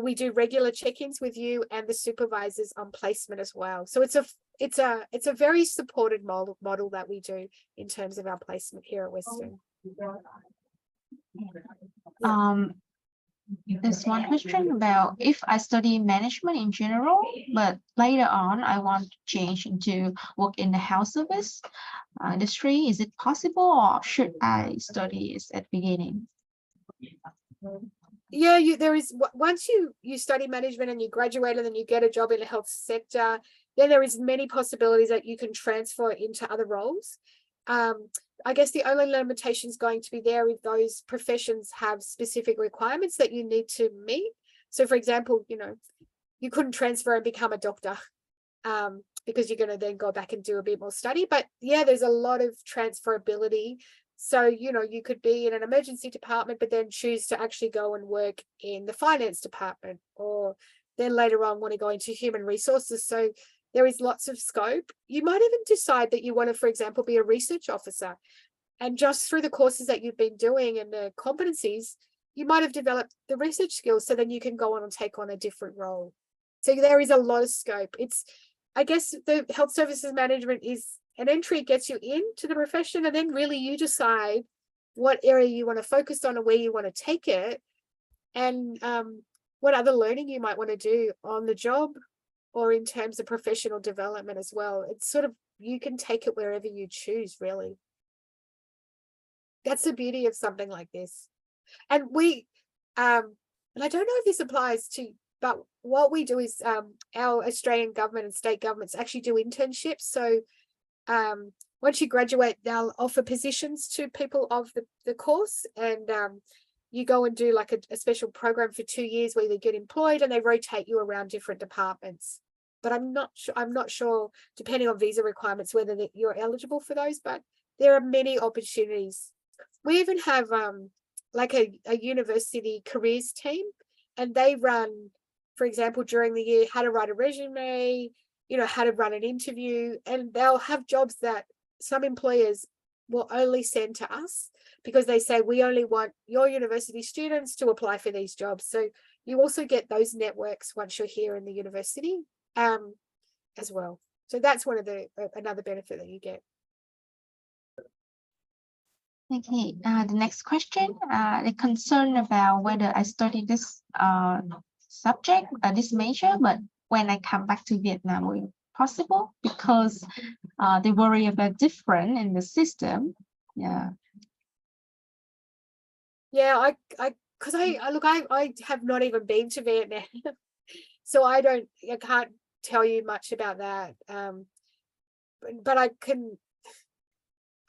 We do regular check-ins with you and the supervisors on placement as well. So it's a very supported model that we do in terms of our placement here at Western. There's one question about if I study management in general, but later on I want to change into work in the health service industry. Is it possible, or should I study this at the beginning? Yeah, there is. Once you study management and you graduate and then you get a job in the health sector, then there is many possibilities that you can transfer into other roles. I guess the only limitation is going to be there if those professions have specific requirements that you need to meet. So, for example, you couldn't transfer and become a doctor because you're going to then go back and do a bit more study. But yeah, there's a lot of transferability. So, you could be in an emergency department, but then choose to actually go and work in the finance department, or then later on want to go into human resources. So there is lots of scope. You might even decide that you want to, for example, be a research officer. And just through the courses that you've been doing and the competencies, you might have developed the research skills, so then you can go on and take on a different role. So there is a lot of scope. I guess the health services management is an entry, gets you into the profession, and then really you decide what area you want to focus on and where you want to take it, and what other learning you might want to do on the job or in terms of professional development as well. It's sort of, you can take it wherever you choose, really. That's the beauty of something like this. And and I don't know if this applies to, but what we do is our Australian government and state governments actually do internships. So once you graduate, they'll offer positions to people of the course, and you go and do like a special program for 2 years where you get employed, and they rotate you around different departments. But I'm not sure, depending on visa requirements, whether you're eligible for those, but there are many opportunities. We even have like a university careers team, and they run, for example, during the year, how to write a resume, how to run an interview, and they'll have jobs that some employers will only send to us because they say, we only want your university students to apply for these jobs. So you also get those networks once you're here in the university as well. So that's another benefit that you get. Okay, the next question, the concern about whether I study this subject, this major, but when I come back to Vietnam, will it possible? Because they worry about different in the system. Yeah. Yeah, I have not even been to Vietnam, so I can't tell you much about that. But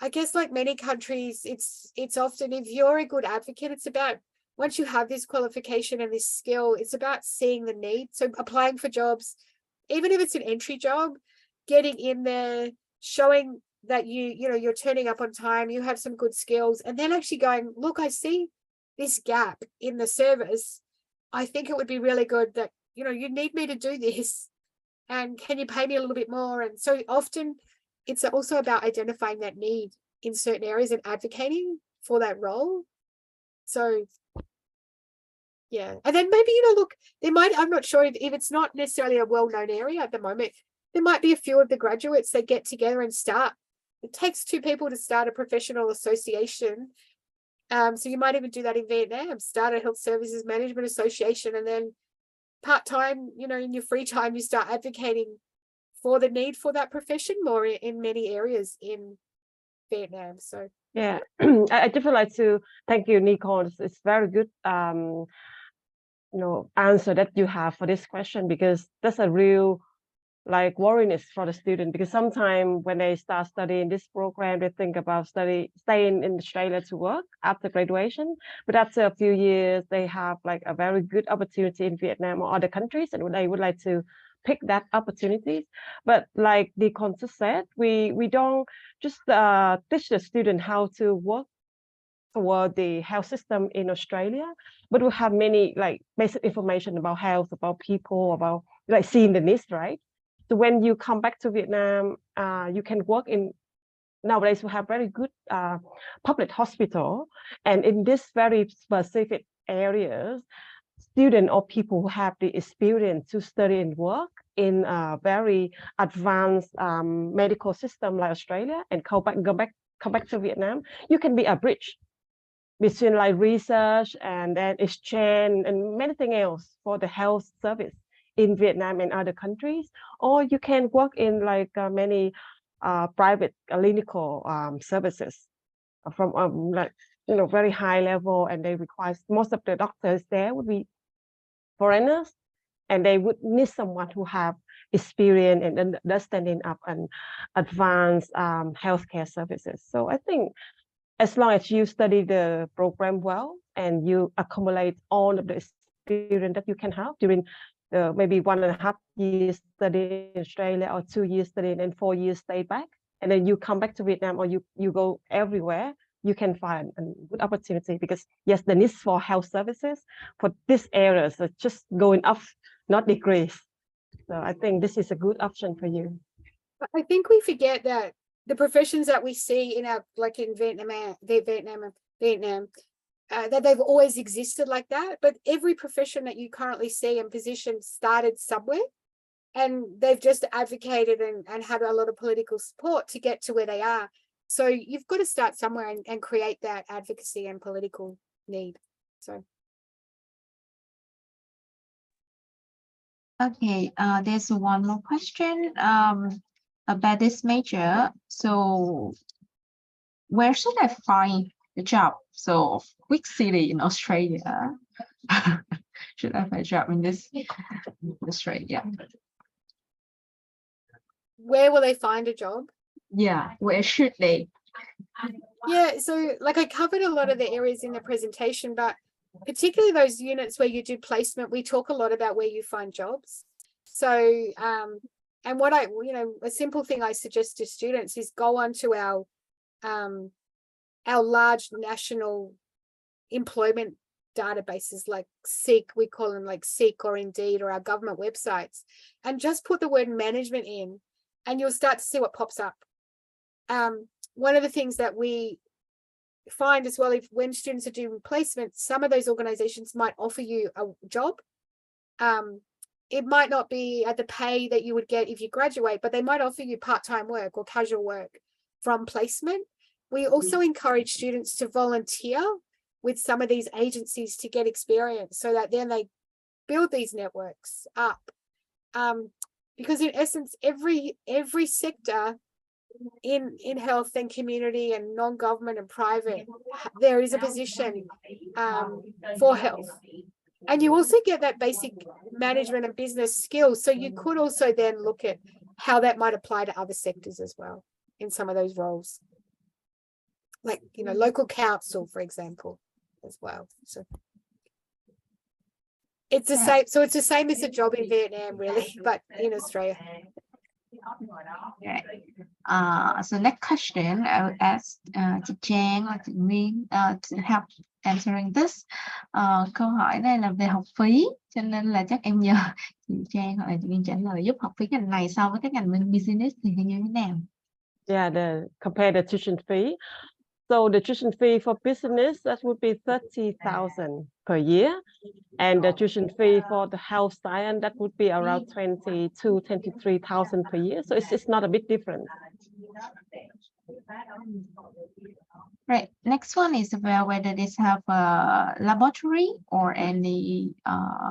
I guess like many countries, it's often, if you're a good advocate, it's about, once you have this qualification and this skill, it's about seeing the need. So applying for jobs, even if it's an entry job, getting in there, showing that you're turning up on time, you have some good skills, and then actually going, look, I see this gap in the service. I think it would be really good that, you need me to do this, and can you pay me a little bit more? And so often it's also about identifying that need in certain areas and advocating for that role. So yeah, and then maybe, look, I'm not sure if it's not necessarily a well-known area at the moment, there might be a few of the graduates that get together and start. It takes 2 people to start a professional association. So you might even do that in Vietnam, start a health services management association, and then part-time, in your free time, you start advocating for the need for that profession more in many areas in Vietnam. So yeah, I just would like to thank you, Nicole. It's very good answer that you have for this question, because that's a real like worriness for the student, because sometimes when they start studying this program, they think about staying in Australia to work after graduation, but after a few years they have like a very good opportunity in Vietnam or other countries, and they would like to pick that opportunities. But like the concept said, we don't just teach the student how to work toward the health system in Australia, but we have many like basic information about health, about people, about like seeing the needs, right? So when you come back to Vietnam, you can work in, nowadays we have very good public hospital, and in this very specific areas, students or people who have the experience to study and work in a very advanced medical system like Australia and come back to Vietnam, you can be a bridge between like research and then exchange and many things else for the health service in Vietnam and other countries. Or you can work in like many private clinical services from like very high level, and they require, most of the doctors there would be foreigners, and they would need someone who have experience and understanding of an advanced healthcare services. So I think as long as you study the program well and you accumulate all of the experience that you can have during maybe 1.5 years study in Australia, or 2 years study and then 4 years stay back, and then you come back to Vietnam, or you go everywhere, you can find a good opportunity, because yes, the needs for health services for this area is just going up, not decrease. So I think this is a good option for you. I think we forget that the professions that we see in our, like in Vietnam, that they've always existed like that, but every profession that you currently see and position started somewhere, and they've just advocated and had a lot of political support to get to where they are. So you've got to start somewhere and create that advocacy and political need. So Okay, there's one more question about this major. So where should I find the job? So which city in Australia should I find a job in this Australia? where will they find a job? Yeah, where should they? Yeah, so like I covered a lot of the areas in the presentation, but particularly those units where you do placement, we talk a lot about where you find jobs. So and what a simple thing I suggest to students is go onto our large national employment databases like Seek, we call them like Seek or Indeed, or our government websites, and just put the word management in, and you'll start to see what pops up. One of the things that we find as well, when students are doing placements, some of those organizations might offer you a job. It might not be at the pay that you would get if you graduate, but they might offer you part-time work or casual work from placement. We also encourage students to volunteer with some of these agencies to get experience, so that then they build these networks up. Because in essence, every sector in health and community and non-government and private, there is a position for health. And you also get that basic management and business skills. So you could also then look at how that might apply to other sectors as well in some of those roles. like, you know, local council, for example, as well. So it's the same. So it's the same as a job in Vietnam, really, but in Australia. Okay. So next question I will ask chị Trang or chị Nguyên to help answering this. Câu hỏi này là về học phí, cho nên là chắc em nhờ chị Trang hoặc là chị Nguyên trả lời giúp học phí ngành này so với các ngành bên business thì như thế nào? Yeah, compare the tuition fee. So the tuition fee for business, that would be 30,000 per year. And the tuition fee for the health science, that would be around 23,000 per year. So it's not a big difference. Right. Next one is about whether this have a laboratory or any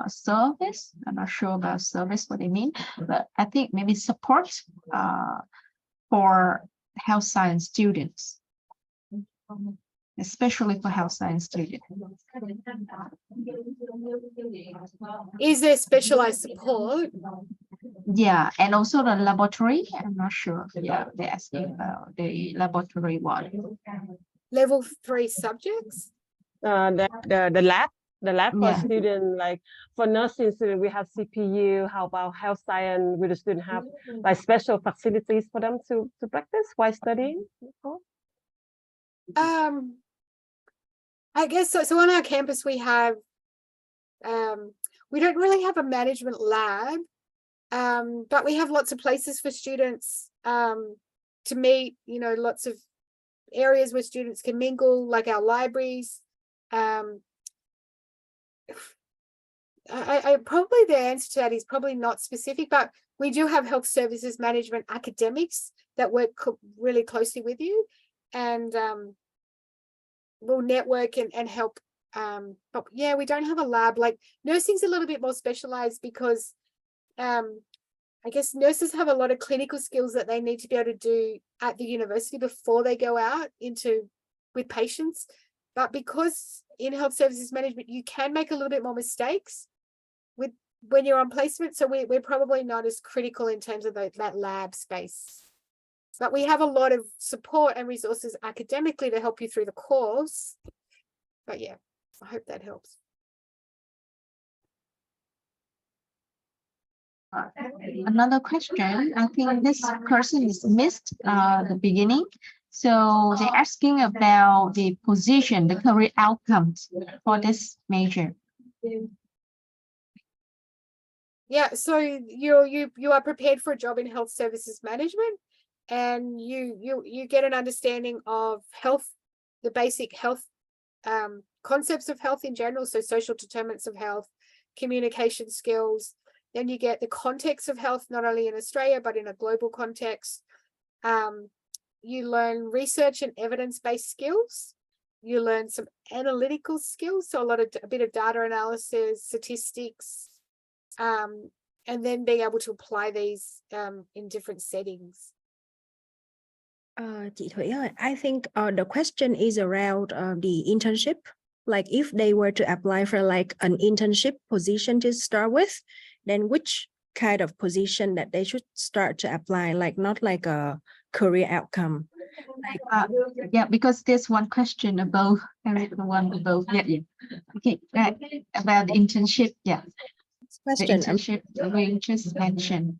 service. I'm not sure about service what they mean, but I think maybe support for health science students, especially for health science students. Is there specialized support? Yeah, and also the laboratory. I'm not sure. Yeah, they're asking about the laboratory one. Level 3 subjects? The lab for Yeah. student, like for nursing student, we have CPU. How about health science? Will the student have like special facilities for them to practice while studying? I guess so. So on our campus, we have, we don't really have a management lab, but we have lots of places for students to meet, you know, lots of areas where students can mingle, like our libraries. I probably the answer to that is probably not specific, but we do have health services management academics that work really closely with you, and we'll network and help. But yeah, we don't have a lab. Like nursing's a little bit more specialized because I guess nurses have a lot of clinical skills that they need to be able to do at the university before they go out with patients. But because in health services management, you can make a little bit more mistakes when you're on placement. So we're probably not as critical in terms of that lab space. But we have a lot of support and resources academically to help you through the course. But yeah, I hope that helps. Another question, I think this person is missed the beginning. So they're asking about the position, the career outcomes for this major. Yeah, so you are prepared for a job in health services management, and you get an understanding of health, the basic health concepts of health in general, so social determinants of health, communication skills. Then you get the context of health, not only in Australia, but in a global context. You learn research and evidence-based skills. You learn some analytical skills, so a bit of data analysis, statistics, and then being able to apply these in different settings. Chị Thủy ơi, I think the question is around the internship. Like if they were to apply for like an internship position to start with, then which kind of position that they should start to apply, like not like a career outcome. Like, yeah, because there's one question above, the one above. Yeah. Okay, about the internship. Yeah. question. The internship we just mentioned.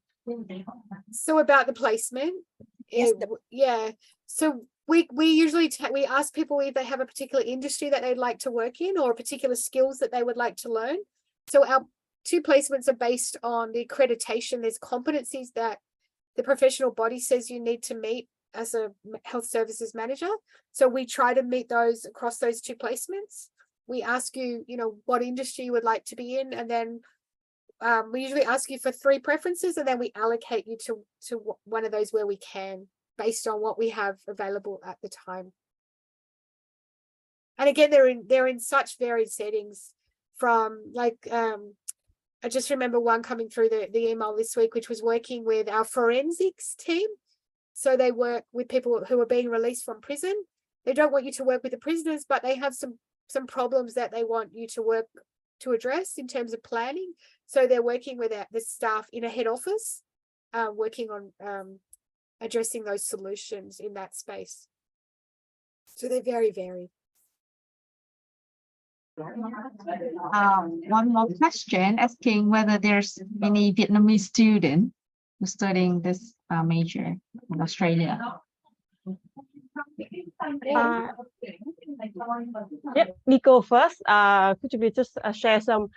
So about the placement. Yes. Yeah. So we usually we ask people if they have a particular industry that they'd like to work in or particular skills that they would like to learn. So our 2 placements are based on the accreditation. There's competencies that the professional body says you need to meet as a health services manager. So we try to meet those across those 2 placements. We ask you, you know, what industry you would like to be in, and then we usually ask you for 3 preferences, and then we allocate you to one of those where we can, based on what we have available at the time. And again, they're in such varied settings, from like I just remember one coming through the email this week, which was working with our forensics team. So they work with people who are being released from prison. They don't want you to work with the prisoners, but they have some problems that they want you to address in terms of planning. So they're working with the staff in a head office, working on addressing those solutions in that space. So they're very varied. One more question asking whether there's any Vietnamese student who's studying this major in Australia. Yep, Nico first. Could you please just share some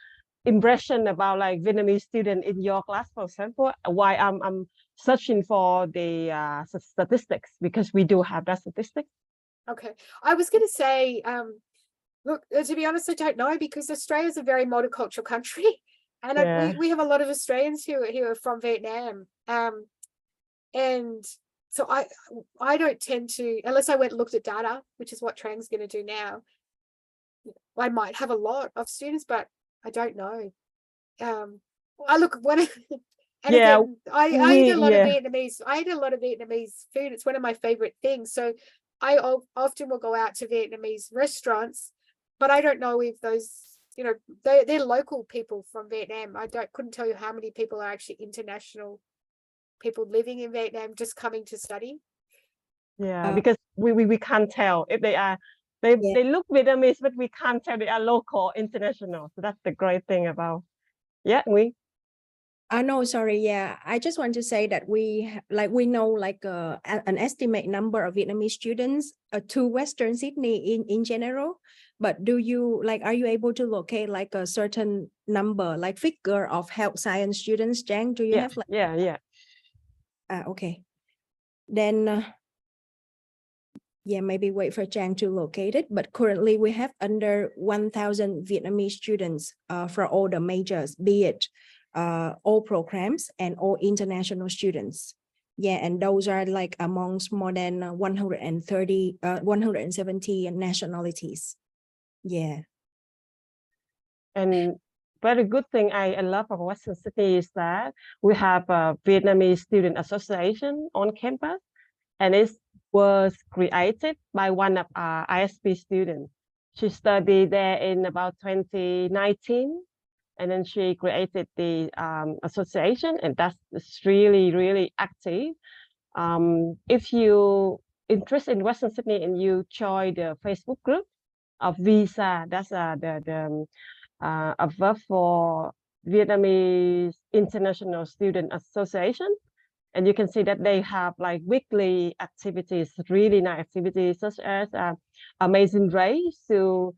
impression about like Vietnamese student in your class, for example? Why I'm searching for the statistics, because we do have that statistics. Okay, I was going to say, look, to be honest, I don't know, because Australia is a very multicultural country, and Yeah. we have a lot of Australians who are from Vietnam, and so I don't tend to, unless I went and looked at data, which is what Trang's going to do now. I might have a lot of students, but I don't know. I look when and Yeah, again, I eat a lot of Vietnamese. I eat a lot of Vietnamese food. It's one of my favorite things. So I often will go out to Vietnamese restaurants, but I don't know if those, you know, they're local people from Vietnam. Couldn't tell you how many people are actually international people living in Vietnam just coming to study. Yeah, because we can't tell if they are they look Vietnamese, but we can't tell they are local, international. So that's the great thing about. Yeah, we. No, sorry. Yeah, I just want to say that we know like an estimate number of Vietnamese students to Western Sydney in general. But do you are you able to locate like a certain number, like figure of health science students, Jang? Do you have like? Yeah. Okay. Then yeah, maybe wait for Jang to locate it. But currently we have under 1,000 Vietnamese students for all the majors, be it all programs and all international students. Yeah, and those are like amongst more than 170 nationalities. Yeah. And very good thing I love about Western Sydney is that we have a Vietnamese Student Association on campus, and it was created by one of our ISP students. She studied there in about 2019, and then she created the association, and that's really active. If you interested in Western Sydney and you join the Facebook group of Visa, that's a verb for Vietnamese International Student Association. And you can see that they have like weekly activities, really nice activities, such as amazing race to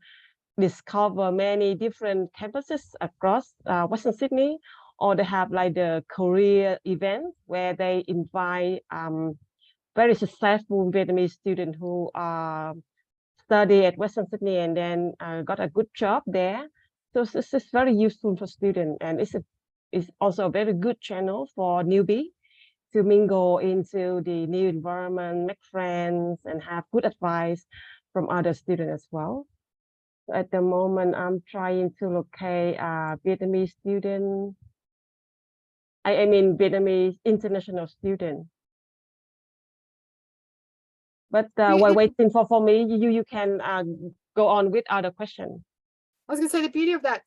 discover many different campuses across Western Sydney, or they have like the career event where they invite very successful Vietnamese students who study at Western Sydney and then got a good job there. So this is very useful for students, and it's also a very good channel for newbie to mingle into the new environment, make friends, and have good advice from other students as well. So at the moment, I'm trying to locate Vietnamese student. I mean Vietnamese international student. But while waiting for me, you can go on with other questions. I was going to say the beauty of that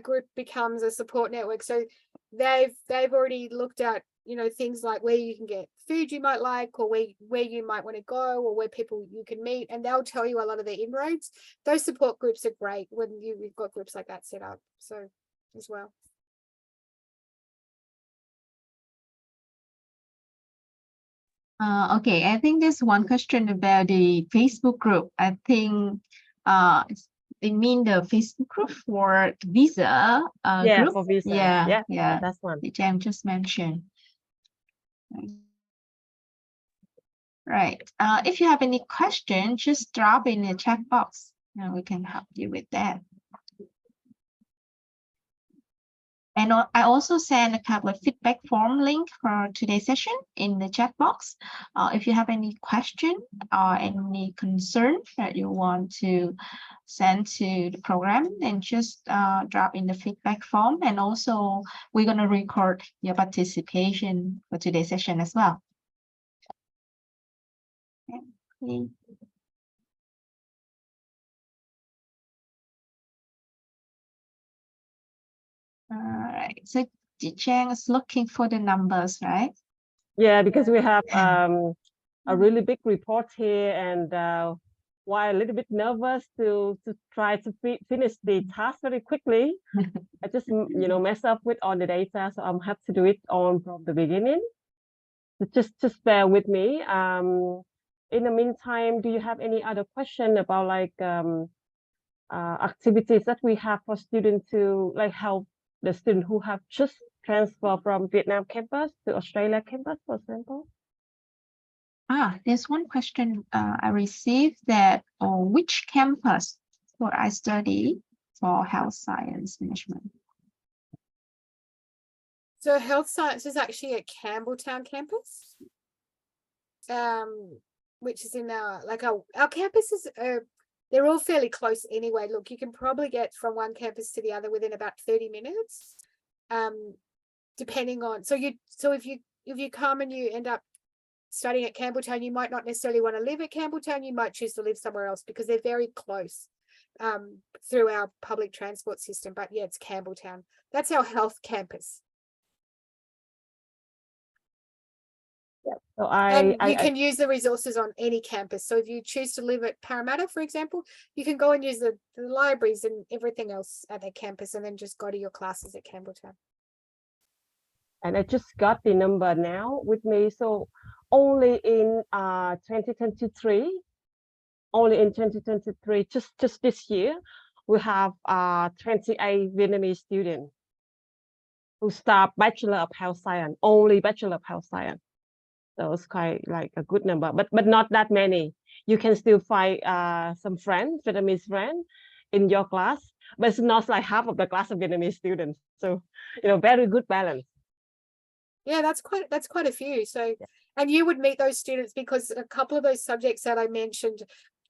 group becomes a support network. So they've already looked at, you know, things like where you can get food you might like, or where you might want to go, or where people you can meet, and they'll tell you a lot of their inroads. Those support groups are great when you've got groups like that set up. So as well. Okay, I think there's one question about the Facebook group. I think they mean the Facebook group for Visa group. For Visa. Yeah, that's one. which I just mentioned. Right. If you have any question, just drop in the chat box and we can help you with that. And I also sent a couple of feedback form link for today's session in the chat box. If you have any question or any concern that you want to send to the program, then just drop in the feedback form. And also, we're going to record your participation for today's session as well. Okay. All right, so Chang is looking for the numbers, right? Yeah, because we have a really big report here, and why a little bit nervous to try to finish the task very quickly. I just mess up with all the data, so I'm have to do it on from the beginning. So just bear with me. In the meantime, do you have any other question about like activities that we have for students to like help the student who have just transferred from Vietnam campus to Australia campus, for example? There's one question I received that which campus would I study for health science management? So health science is actually at Campbelltown campus, which is in our campuses. They're all fairly close anyway. Look, you can probably get from one campus to the other within about 30 minutes, depending on. So if you come and you end up studying at Campbelltown, you might not necessarily want to live at Campbelltown. You might choose to live somewhere else because they're very close through our public transport system. But yeah, it's Campbelltown. That's our health campus. So you can use the resources on any campus. So if you choose to live at Parramatta, for example, you can go and use the libraries and everything else at the campus and then just go to your classes at Campbelltown. And I just got the number now with me. So only in 2023, just this year, we have 28 Vietnamese students who start Bachelor of Health Science, only Bachelor of Health Science. So it's quite like a good number, but not that many. You can still find some friends, Vietnamese friends in your class, but it's not like half of the class of Vietnamese students. So, very good balance. Yeah, that's quite a few. So, and you would meet those students because a couple of those subjects that I mentioned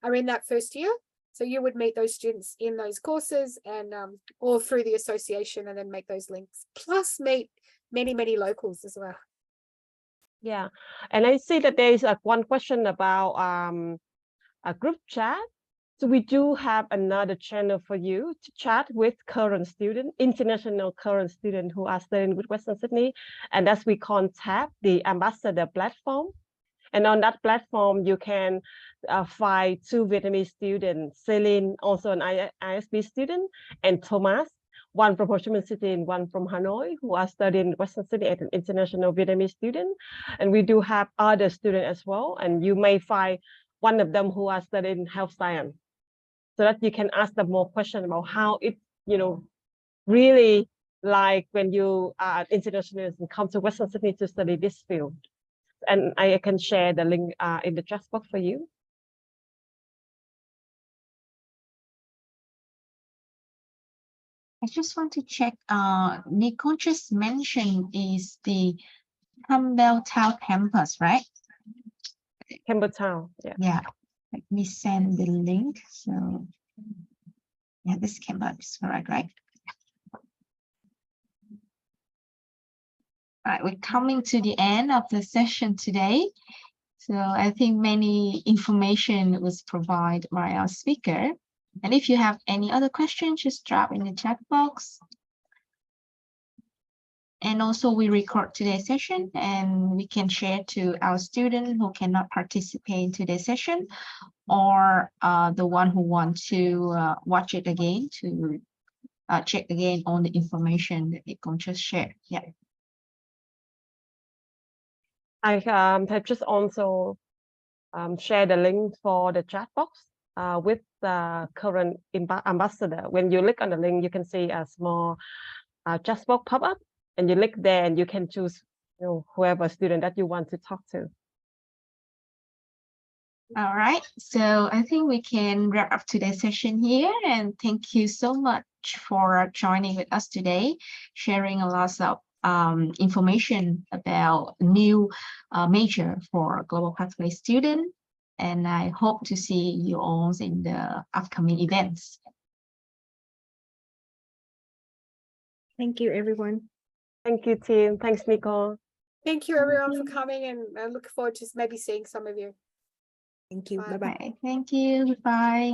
are in that first year. So you would meet those students in those courses and all through the association and then make those links. Plus meet many locals as well. Yeah, and I see that there is one question about a group chat. So we do have another channel for you to chat with current students, international current students who are studying with Western Sydney, and as we contact the ambassador platform. And on that platform, you can find 2 Vietnamese students, Celine, also an ISB student, and Thomas, one from Ho Chi Minh City and one from Hanoi, who are studying Western Sydney as an international Vietnamese student. And we do have other students as well. And you may find one of them who are studying health science, so that you can ask them more questions about how it, really like when you are international and come to Western Sydney to study this field. And I can share the link in the chat box for you. I just want to check, Nicole just mentioned is the Campbelltown campus, right? Campbelltown, yeah. Yeah, let me send the link. So yeah, this campus is correct, right? All right, we're coming to the end of the session today. So I think many information was provided by our speaker. And if you have any other questions, just drop in the chat box. And also we record today's session and we can share to our students who cannot participate in today's session, or the one who want to watch it again to check again on the information that Nicole just shared. Yeah. I have just also shared the link for the chat box with the current ambassador. When you click on the link, you can see a small chat box pop up, and you click there and you can choose whoever student that you want to talk to. All right, so I think we can wrap up today's session here, and thank you so much for joining with us today, sharing a lot of information about new major for global pathway student, and I hope to see you all in the upcoming events. Thank you, everyone. Thank you, team. Thanks, Nicole. Thank you everyone for coming, and I look forward to maybe seeing some of you. Thank you. Bye. Bye-bye. Okay, thank you. Goodbye.